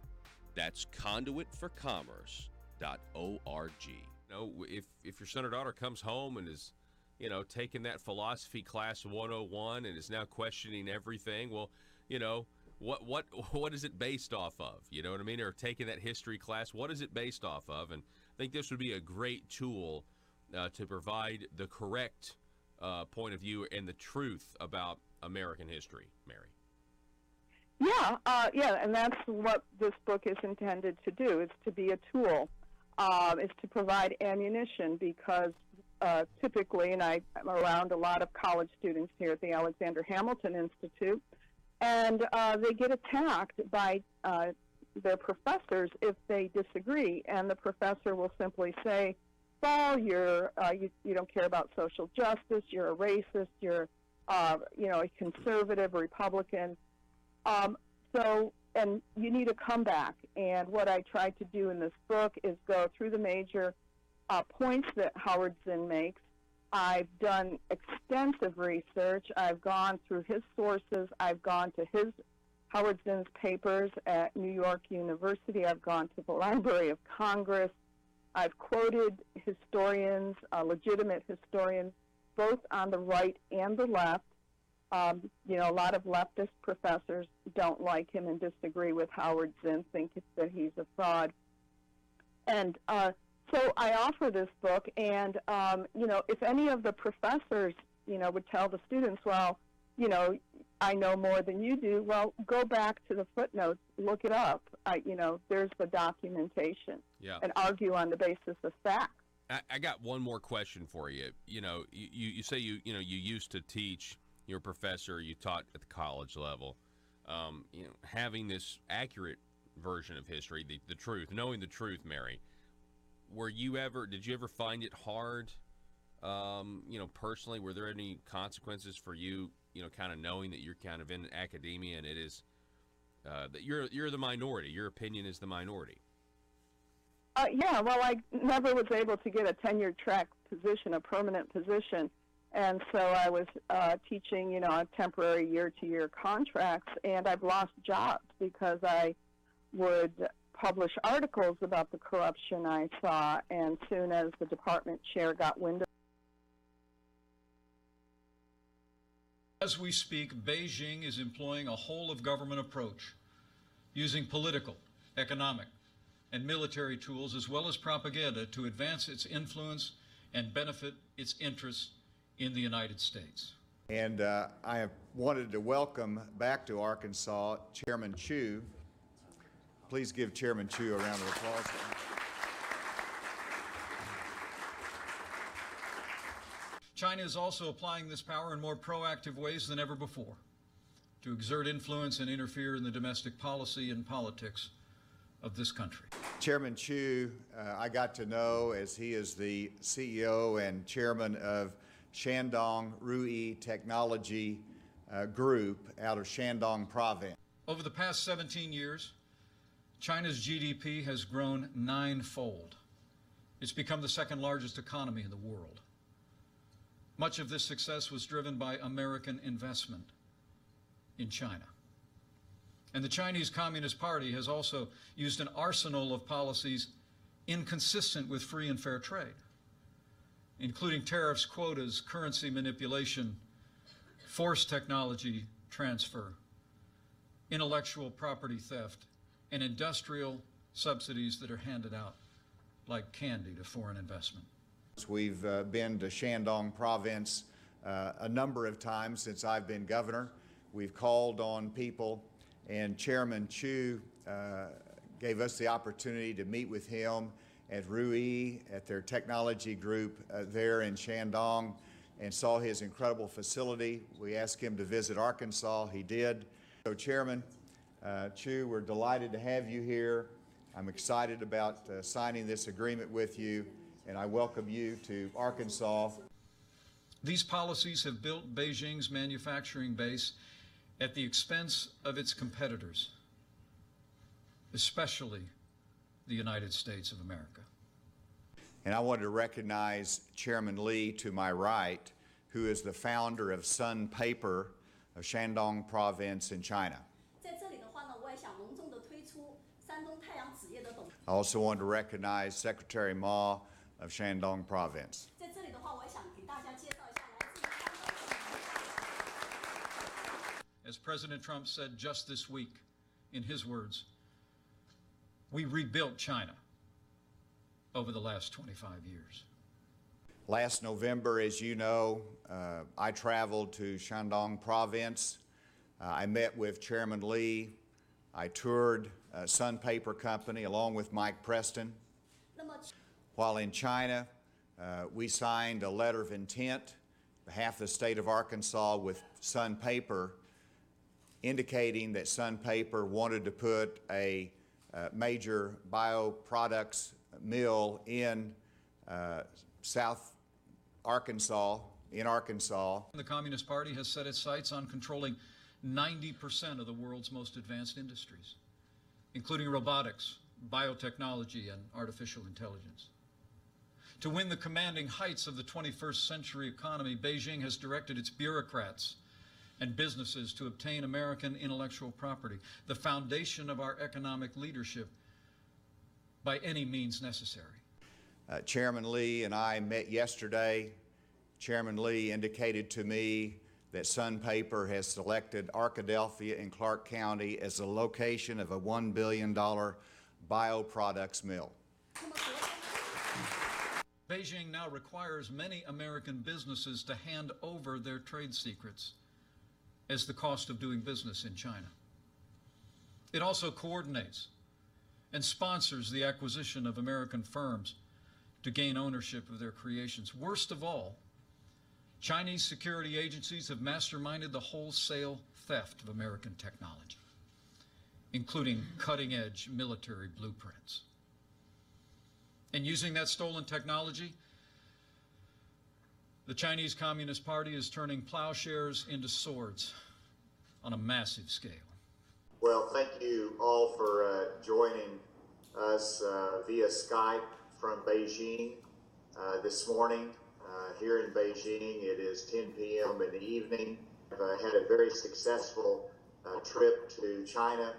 That's conduitforcommerce.org. You know, if your son or daughter comes home and is, taking that philosophy class 101 and is now questioning everything, well, what is it based off of? You know what I mean? Or taking that history class, what is it based off of? And I think this would be a great tool to provide the correct point of view and the truth about American history, Mary. Yeah, and that's what this book is intended to do. It's to be a tool. It's to provide ammunition because typically, and I'm around a lot of college students here at the Alexander Hamilton Institute, and they get attacked by their professors if they disagree, and the professor will simply say, "Well, you don't care about social justice. You're a racist. You're a conservative, Republican." And you need a comeback. And what I tried to do in this book is go through the major points that Howard Zinn makes. I've done extensive research. I've gone through his sources. I've gone to Howard Zinn's papers at New York University. I've gone to the Library of Congress. I've quoted historians, legitimate historians, both on the right and the left. A lot of leftist professors don't like him and disagree with Howard Zinn, think that he's a fraud. And so I offer this book, and, if any of the professors, would tell the students, well, I know more than you do, well, go back to the footnotes, look it up. There's the documentation, and argue on the basis of facts. I got one more question for you. You say you used to teach. You're a professor, you taught at the college level, having this accurate version of history, the truth, knowing the truth, Mary, did you ever find it hard, personally? Were there any consequences for you, kind of knowing that you're kind of in academia and it is, that you're the minority, your opinion is the minority? Well, I never was able to get a tenure track position, a permanent position. And so I was teaching, on temporary year-to-year contracts, and I've lost jobs because I would publish articles about the corruption I saw, and soon as the department chair got wind of it. As we speak, Beijing is employing a whole-of-government approach, using political, economic, and military tools as well as propaganda to advance its influence and benefit its interests in the United States. And I have wanted to welcome back to Arkansas Chairman Chu. Please give Chairman Chu a round of applause. China is also applying this power in more proactive ways than ever before to exert influence and interfere in the domestic policy and politics of this country. Chairman Chu, I got to know as he is the CEO and chairman of Shandong Ruyi Technology Group out of Shandong Province. Over the past 17 years, China's GDP has grown 9-fold. It's become the second largest economy in the world. Much of this success was driven by American investment in China. And the Chinese Communist Party has also used an arsenal of policies inconsistent with free and fair trade, including tariffs, quotas, currency manipulation, forced technology transfer, intellectual property theft, and industrial subsidies that are handed out like candy to foreign investment. We've been to Shandong Province a number of times since I've been governor. We've called on people, and Chairman Chu gave us the opportunity to meet with him at Ruyi, at their technology group there in Shandong, and saw his incredible facility. We asked him to visit Arkansas. He did. So Chairman Chu, we're delighted to have you here. I'm excited about signing this agreement with you, and I welcome you to Arkansas. These policies have built Beijing's manufacturing base at the expense of its competitors, especially the United States of America. And I wanted to recognize Chairman Li to my right, who is the founder of Sun Paper of Shandong Province in China. I also want to recognize Secretary Ma of Shandong Province. As President Trump said just this week, in his words, we rebuilt China over the last 25 years. Last November, as you know, I traveled to Shandong Province. I met with Chairman Li. I toured Sun Paper Company along with Mike Preston. While in China, we signed a letter of intent on behalf of the state of Arkansas with Sun Paper, indicating that Sun Paper wanted to put a major bioproducts mill in South Arkansas, in Arkansas. The Communist Party has set its sights on controlling 90% of the world's most advanced industries, including robotics, biotechnology, and artificial intelligence. To win the commanding heights of the 21st century economy, Beijing has directed its bureaucrats and businesses to obtain American intellectual property, the foundation of our economic leadership, by any means necessary. Chairman Li and I met yesterday. Chairman Li indicated to me that Sun Paper has selected Arkadelphia in Clark County as the location of a $1 billion bioproducts mill. Beijing now requires many American businesses to hand over their trade secrets as the cost of doing business in China. It also coordinates and sponsors the acquisition of American firms to gain ownership of their creations. Worst of all, Chinese security agencies have masterminded the wholesale theft of American technology, including cutting-edge military blueprints. And using that stolen technology, the Chinese Communist Party is turning plowshares into swords on a massive scale. Well, thank you all for joining us via Skype from Beijing this morning. Here in Beijing, it is 10 p.m. in the evening. I've had a very successful trip to China.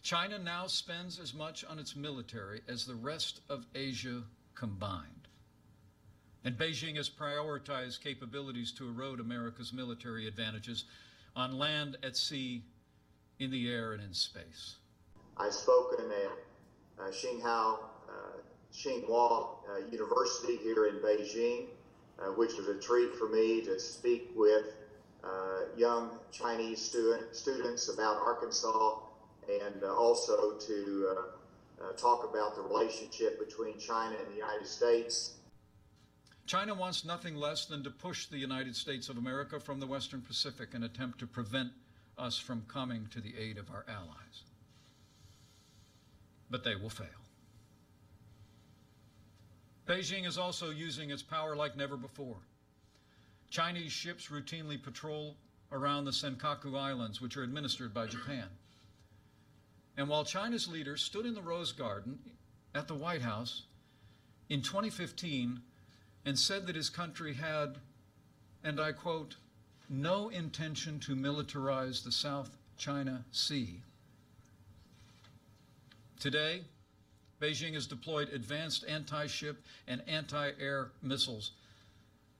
China now spends as much on its military as the rest of Asia combined. And Beijing has prioritized capabilities to erode America's military advantages on land, at sea, in the air, and in space. I've spoken at Tsinghua University here in Beijing, which was a treat for me to speak with young Chinese students about Arkansas and also to talk about the relationship between China and the United States. China wants nothing less than to push the United States of America from the Western Pacific and attempt to prevent us from coming to the aid of our allies. But they will fail. Beijing is also using its power like never before. Chinese ships routinely patrol around the Senkaku Islands, which are administered by Japan. And while China's leaders stood in the Rose Garden at the White House in 2015 and said that his country had, and I quote, no intention to militarize the South China Sea. Today, Beijing has deployed advanced anti-ship and anti-air missiles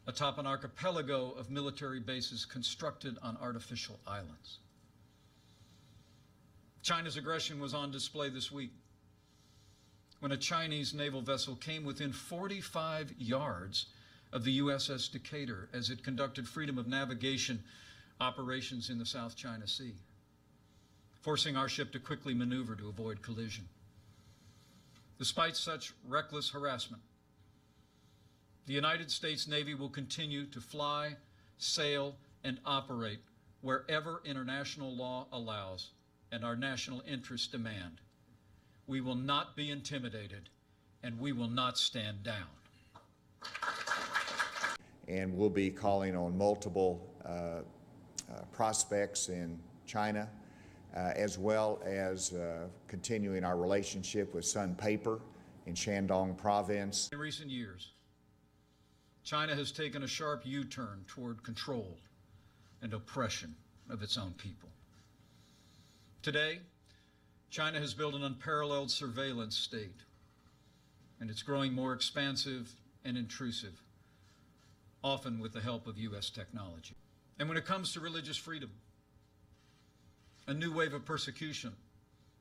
atop an archipelago of military bases constructed on artificial islands. China's aggression was on display this week when a Chinese naval vessel came within 45 yards of the USS Decatur as it conducted freedom of navigation operations in the South China Sea, forcing our ship to quickly maneuver to avoid collision. Despite such reckless harassment, the United States Navy will continue to fly, sail, and operate wherever international law allows and our national interests demand. We will not be intimidated, and we will not stand down. And we'll be calling on multiple prospects in China, as well as continuing our relationship with Sun Paper in Shandong Province. In recent years, China has taken a sharp U-turn toward control and oppression of its own people. Today, China has built an unparalleled surveillance state, and it's growing more expansive and intrusive, often with the help of U.S. technology. And when it comes to religious freedom, a new wave of persecution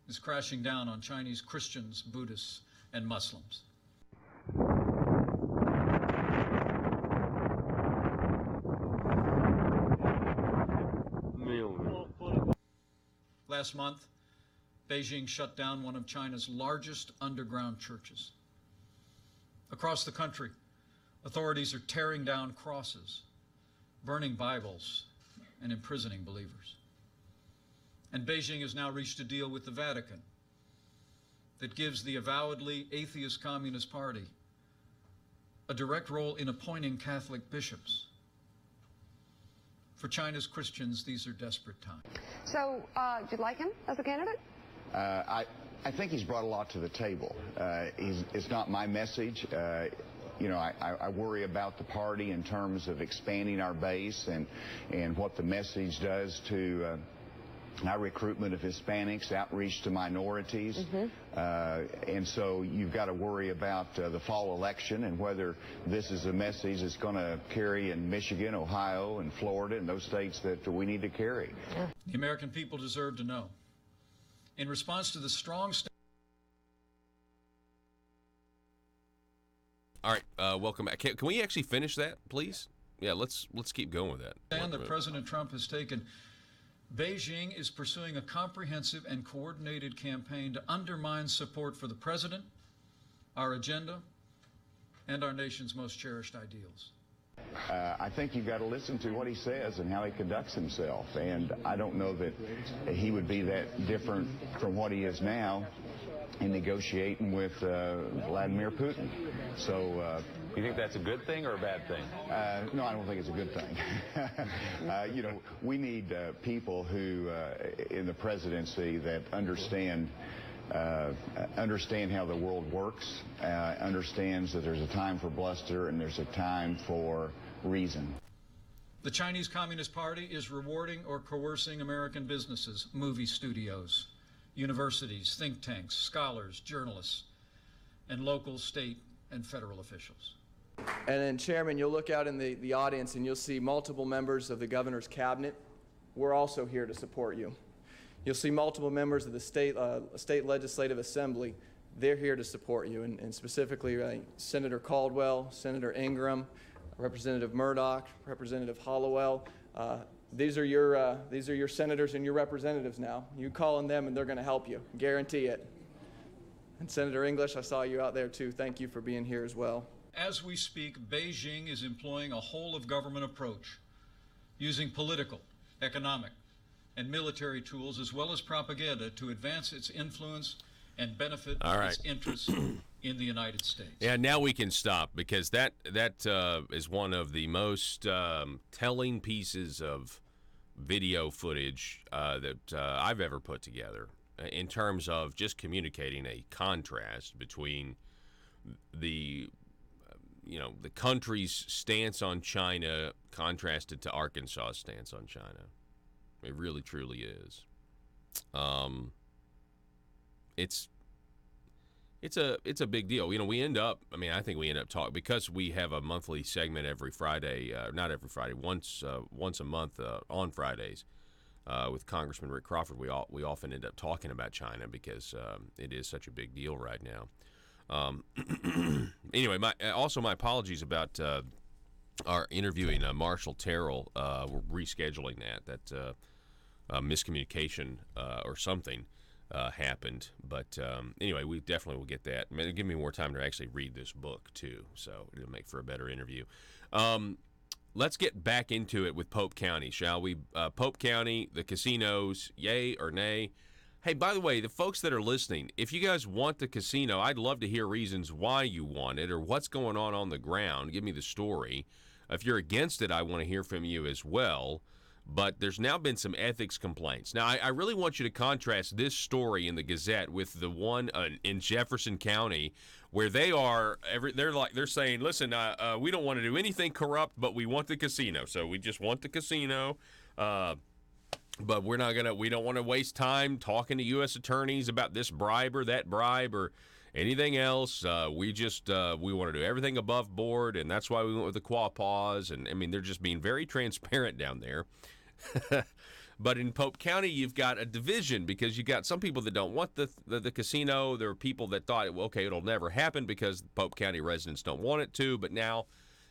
is crashing down on Chinese Christians, Buddhists, and Muslims. Last month, Beijing shut down one of China's largest underground churches. Across the country, authorities are tearing down crosses, burning Bibles, and imprisoning believers. And Beijing has now reached a deal with the Vatican that gives the avowedly atheist Communist Party a direct role in appointing Catholic bishops. For China's Christians, these are desperate times. So, do you like him as a candidate? I think he's brought a lot to the table. It's not my message. You know, I worry about the party in terms of expanding our base and what the message does to our recruitment of Hispanics, outreach to minorities. And so you've got to worry about the fall election and whether this is a message that's going to carry in Michigan, Ohio, and Florida, and those states that we need to carry. The American people deserve to know. In response to the strong All right, welcome back. Can we actually finish that, please? Yeah, let's keep going with that. stand that President Trump has taken, Beijing is pursuing a comprehensive and coordinated campaign to undermine support for the president, our agenda, and our nation's most cherished ideals. I think you've got to listen to what he says and how he conducts himself. And I don't know that he would be that different from what he is now in negotiating with Vladimir Putin. So, you think that's a good thing or a bad thing? No, I don't think it's a good thing. You know, we need people who, in the presidency, that understand how the world works, understands that there's a time for bluster and there's a time for reason. The Chinese Communist Party is rewarding or coercing American businesses, movie studios, universities, think tanks, scholars, journalists, and local, state, and federal officials. And then, Chairman, you'll look out in the audience and you'll see multiple members of the governor's cabinet. We're also here to support you. You'll see multiple members of the state legislative assembly. They're here to support you, and specifically Senator Caldwell, Senator Ingram, Representative Murdoch, Representative Hollowell. these are your senators and your representatives now. You call on them and they're going to help you. Guarantee it. And Senator English, I saw you out there too. Thank you for being here as well. As we speak, Beijing is employing a whole-of-government approach, using political, economic, and military tools as well as propaganda to advance its influence and benefit its interests in the United States. Yeah, now we can stop, because that is one of the most telling pieces of video footage that I've ever put together in terms of just communicating a contrast between the country's stance on China contrasted to Arkansas' stance on China. It really, truly is. It's a big deal. We end up, I think we end up talking, because we have a monthly segment every Friday, not every Friday, once a month on Fridays with Congressman Rick Crawford. We often end up talking about China because it is such a big deal right now. Anyway, my apologies about our interviewing Marshall Terrell. We're rescheduling that miscommunication or something happened, but anyway, we definitely will get that. It'll give me more time to actually read this book too, so it'll make for a better interview. Let's get back into it with Pope County, shall we? Pope County, the casinos, yay or nay? Hey, by the way, the folks that are listening, if you guys want the casino, I'd love to hear reasons why you want it or what's going on the ground. Give me the story. If you're against it, I want to hear from you as well. But there's now been some ethics complaints. Now, I really want you to contrast this story in the Gazette with the one in Jefferson County, where they're saying, listen, we don't want to do anything corrupt, but we want the casino. So we just want the casino. But we don't want to waste time talking to U.S. attorneys about this bribe or that bribe or anything else. We want to do everything above board, and that's why we went with the Quapaws. And they're just being very transparent down there. But in Pope County, you've got a division, because you got some people that don't want the casino. There are people that thought, it'll never happen because Pope County residents don't want it to. But now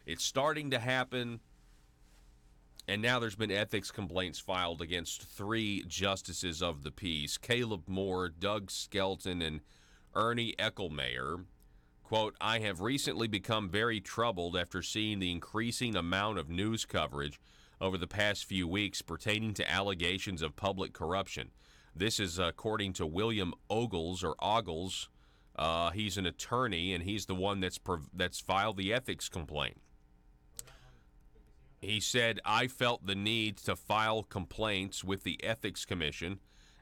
it's starting to happen. And now there's been ethics complaints filed against 3 justices of the peace, Caleb Moore, Doug Skelton, and Ernie Eckelmayer. Quote, I have recently become very troubled after seeing the increasing amount of news coverage over the past few weeks pertaining to allegations of public corruption. This is according to William Ogles. He's an attorney, and he's the one that's filed the ethics complaint. He said, I felt the need to file complaints with the Ethics Commission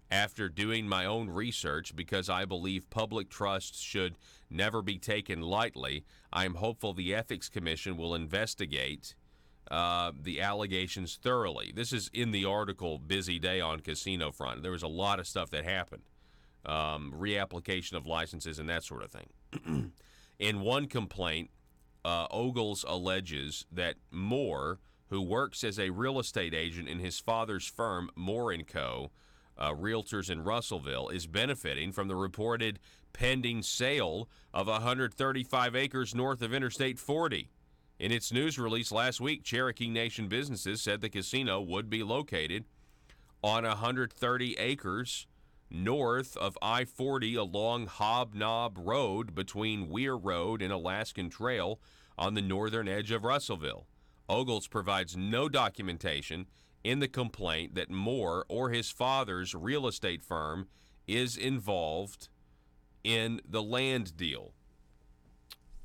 after doing my own research because I believe public trust should never be taken lightly. I am hopeful the Ethics Commission will investigate the allegations thoroughly. This is in the article, Busy Day on Casino Front. There was a lot of stuff that happened. Reapplication of licenses and that sort of thing. In one complaint, Ogles alleges that Moore, who works as a real estate agent in his father's firm, Moore & Co., Realtors in Russellville, is benefiting from the reported pending sale of 135 acres north of Interstate 40. In its news release last week, Cherokee Nation Businesses said the casino would be located on 130 acres north of I-40 along Hobnob Road between Weir Road and Alaskan Trail on the northern edge of Russellville. Ogles provides no documentation in the complaint that Moore or his father's real estate firm is involved in the land deal.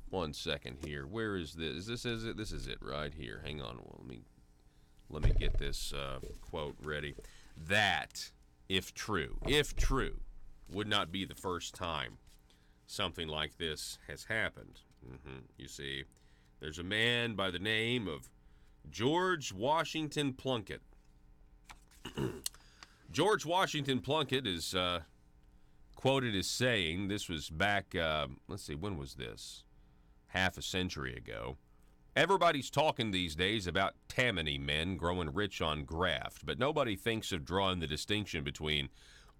One second here. Where is this? This is it. This is it right here. Hang on. Let me get this quote ready. That, if true, would not be the first time something like this has happened. You see, there's a man by the name of George Washington Plunkett. George Washington Plunkett is quoted as saying, this was back, let's see, when was this? Half a century ago. Everybody's talking these days about Tammany men growing rich on graft, but nobody thinks of drawing the distinction between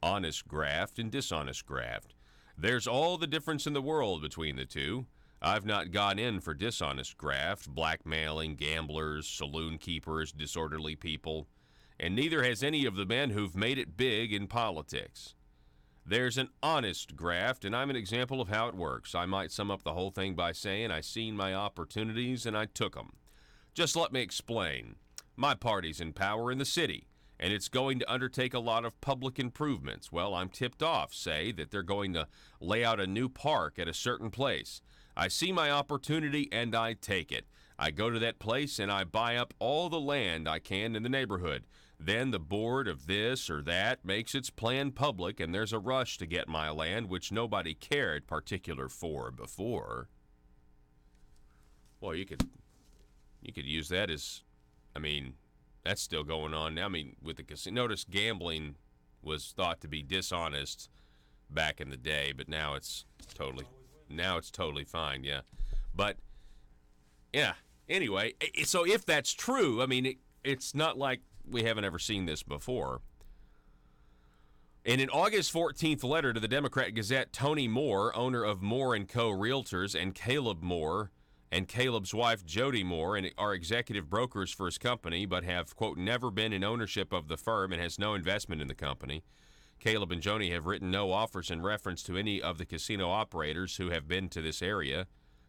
honest graft and dishonest graft. There's all the difference in the world between the two. I've not gone in for dishonest graft, blackmailing, gamblers, saloon keepers, disorderly people. and neither has any of the men who've made it big in politics. There's an honest graft, and I'm an example of how it works. I might sum up the whole thing by saying I seen my opportunities and I took them. Just let me explain. My party's in power in the city, and it's going to undertake a lot of public improvements. Well, I'm tipped off, say, that they're going to lay out a new park at a certain place. I see my opportunity and I take it. I go to that place and I buy up all the land I can in the neighborhood. Then the board of this or that makes its plan public, and there's a rush to get my land, which nobody cared particular for before. Well, you could use that as, I mean, that's still going on now. I mean, with the casino, notice gambling was thought to be dishonest back in the day, but now it's totally fine, yeah. But, yeah, anyway, so if that's true, I mean, it's not like we haven't ever seen this before. In an August 14th letter to the Democrat Gazette, Tony Moore, owner of Moore & Co. Realtors, and Caleb Moore and Caleb's wife, Jody Moore, and are executive brokers for his company, but have, quote, never been in ownership of the firm and has no investment in the company. Caleb and Jody have written no offers in reference to any of the casino operators who have been to this area,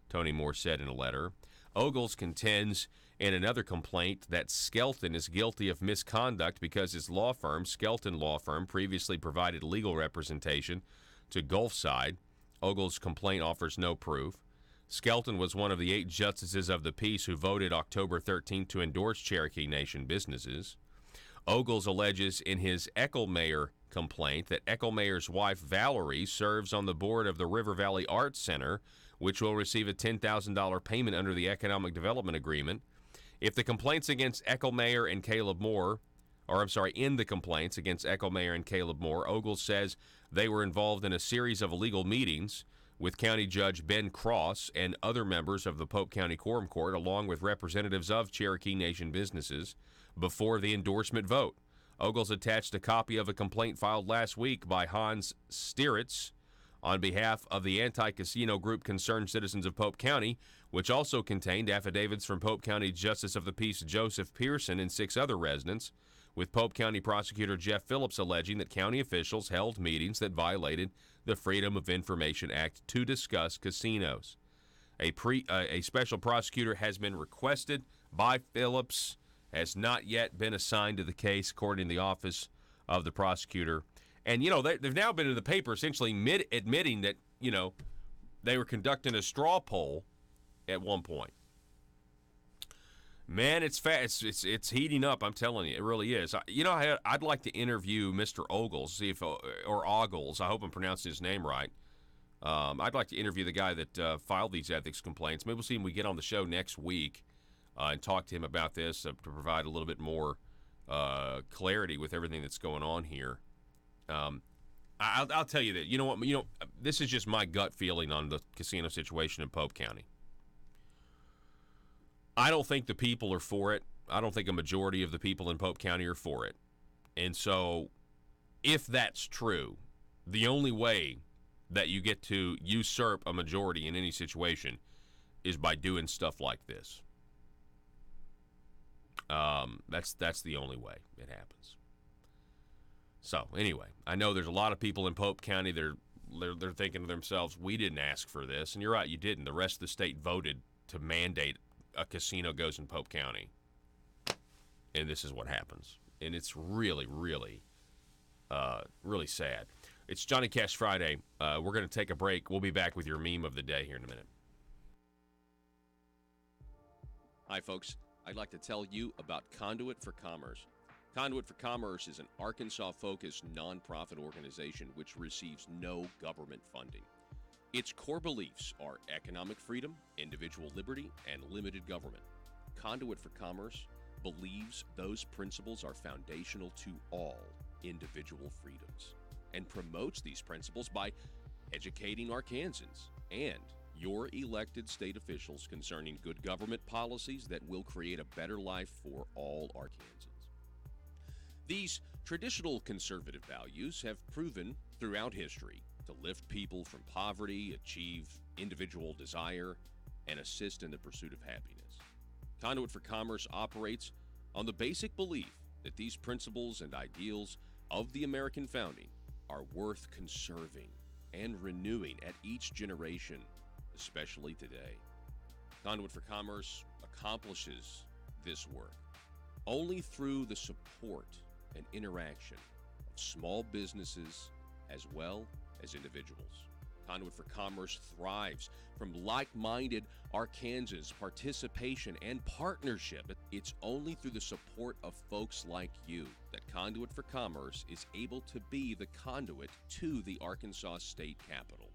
Tony Moore said in a letter. Ogles contends in another complaint that Skelton is guilty of misconduct because his law firm, Skelton Law Firm, previously provided legal representation to Gulfside. Ogles' complaint offers no proof. Skelton was one of the 8 justices of the peace who voted October 13th to endorse Cherokee Nation businesses. Ogles alleges in his Eckelmeyer complaint that Eckelmeyer's wife, Valerie, serves on the board of the River Valley Arts Center, which will receive a $10,000 payment under the Economic Development Agreement. If the complaints against Eckelmeyer and Caleb Moore, in the complaints against Eckelmeyer and Caleb Moore, Ogles says they were involved in a series of illegal meetings with County Judge Ben Cross and other members of the Pope County Quorum Court, along with representatives of Cherokee Nation businesses, before the endorsement vote. Ogles attached a copy of a complaint filed last week by Hans Stieritz on behalf of the anti-casino group Concerned Citizens of Pope County, which also contained affidavits from Pope County Justice of the Peace Joseph Pearson and 6 other residents, with Pope County Prosecutor Jeff Phillips alleging that county officials held meetings that violated the Freedom of Information Act to discuss casinos. A special prosecutor has been requested by Phillips, has not yet been assigned to the case, according to the office of the prosecutor. And, you know, they've now been in the paper essentially admitting that, you know, they were conducting a straw poll at one point. Man, it's fast. It's heating up. I'm telling you, it really is. You know, I'd like to interview Mr. Ogles, see if or Ogles. I hope I'm pronouncing his name right. I'd like to interview the guy that filed these ethics complaints. Maybe we'll see him. We get on the show next week and talk to him about this to provide a little bit more clarity with everything that's going on here. I'll tell you that. You know what? You know, this is just my gut feeling on the casino situation in Pope County. I don't think the people are for it. I don't think a majority of the people in Pope County are for it. And so, if that's true, the only way that you get to usurp a majority in any situation is by doing stuff like this. That's the only way it happens. So, anyway, I know there's a lot of people in Pope County they're thinking to themselves, we didn't ask for this. And you're right, you didn't. The rest of the state voted to mandate a casino goes in Pope County. And this is what happens. And it's really, really, really sad. It's Johnny Cash Friday. We're going to take a break. We'll be back with your meme of the day here in a minute. Hi, folks. I'd like to tell you about Conduit for Commerce. Conduit for Commerce is an Arkansas-focused nonprofit organization which receives no government funding. Its core beliefs are economic freedom, individual liberty, and limited government. Conduit for Commerce believes those principles are foundational to all individual freedoms and promotes these principles by educating Arkansans and your elected state officials concerning good government policies that will create a better life for all Arkansans. These traditional conservative values have proven throughout history to lift people from poverty, achieve individual desire, and assist in the pursuit of happiness. Conduit for Commerce operates on the basic belief that these principles and ideals of the American founding are worth conserving and renewing at each generation, especially today. Conduit for Commerce accomplishes this work only through the support and interaction of small businesses as well as individuals. Conduit for Commerce thrives from like-minded Arkansans' participation and partnership. It's only through the support of folks like you that Conduit for Commerce is able to be the conduit to the Arkansas State Capitol.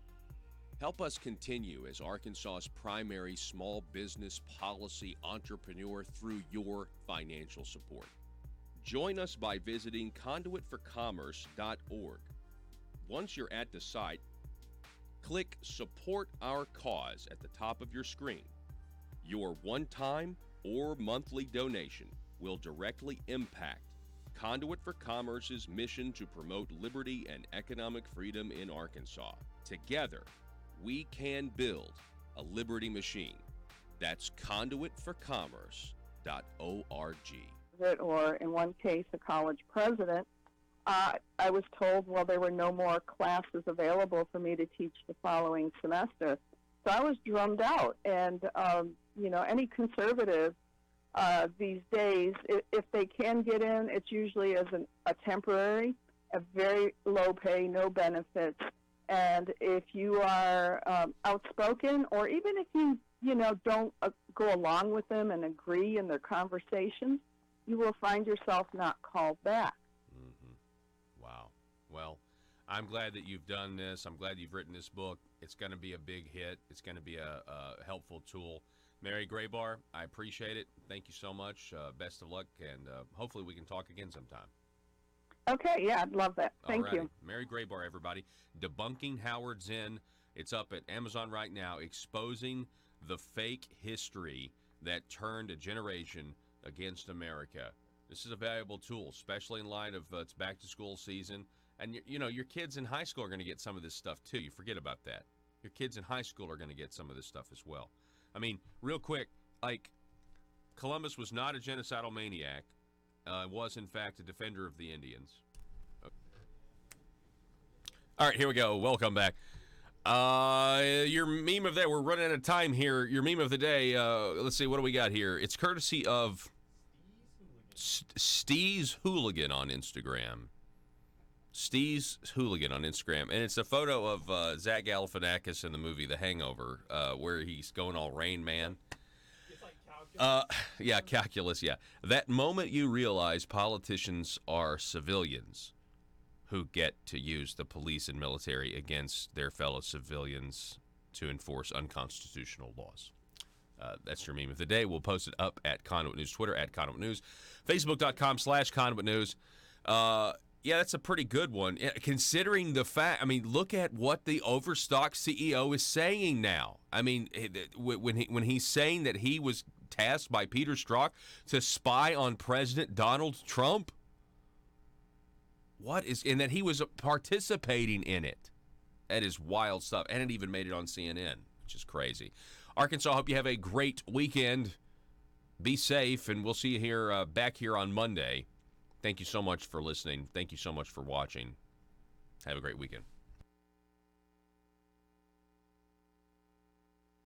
Help us continue as Arkansas's primary small business policy entrepreneur through your financial support. Join us by visiting conduitforcommerce.org. Once you're at the site, click Support Our Cause at the top of your screen. Your one-time or monthly donation will directly impact Conduit for Commerce's mission to promote liberty and economic freedom in Arkansas. Together, we can build a liberty machine. That's conduitforcommerce.org. Or in one case, a college president, I was told, well, there were no more classes available for me to teach the following semester. So I was drummed out. And, any conservative these days, if they can get in, it's usually as a temporary, a very low pay, no benefits. And if you are outspoken, or even if you don't go along with them and agree in their conversations, you will find yourself not called back. Wow. Well, I'm glad that you've done this. I'm glad you've written this book. It's going to be a big hit. It's going to be a helpful tool. Mary Graybar, I appreciate it. Thank you so much. Best of luck, and hopefully we can talk again sometime. Okay, yeah, I'd love that. Thank you. Mary Graybar, everybody. Debunking Howard Zinn. It's up at Amazon right now, exposing the fake history that turned a generation against America. This is a valuable tool, especially in light of it's back-to-school season. And, your kids in high school are going to get some of this stuff, too. You forget about that. Your kids in high school are going to get some of this stuff as well. I mean, real quick, Columbus was not a genocidal maniac. Was, in fact, a defender of the Indians. All right, here we go. Welcome back. Your meme of the day, we're running out of time here. Your meme of the day, let's see, what do we got here? It's courtesy of Steez Hooligan on Instagram. Steez Hooligan on Instagram. And it's a photo of Zach Galifianakis in the movie The Hangover, where he's going all Rain Man. Yeah, calculus, yeah. That moment you realize politicians are civilians who get to use the police and military against their fellow civilians to enforce unconstitutional laws. That's your meme of the day. We'll post it up at Conduit News, Twitter at Conduit News, Facebook.com/Conduit News. Yeah, that's a pretty good one. Considering the fact, look at what the Overstock CEO is saying now. When he's saying that he was tasked by Peter Strzok to spy on President Donald Trump, and that he was participating in it. That is wild stuff, and it even made it on CNN, which is crazy. Arkansas, hope you have a great weekend. Be safe, and we'll see you here back here on Monday. Thank you so much for listening. Thank you so much for watching. Have a great weekend.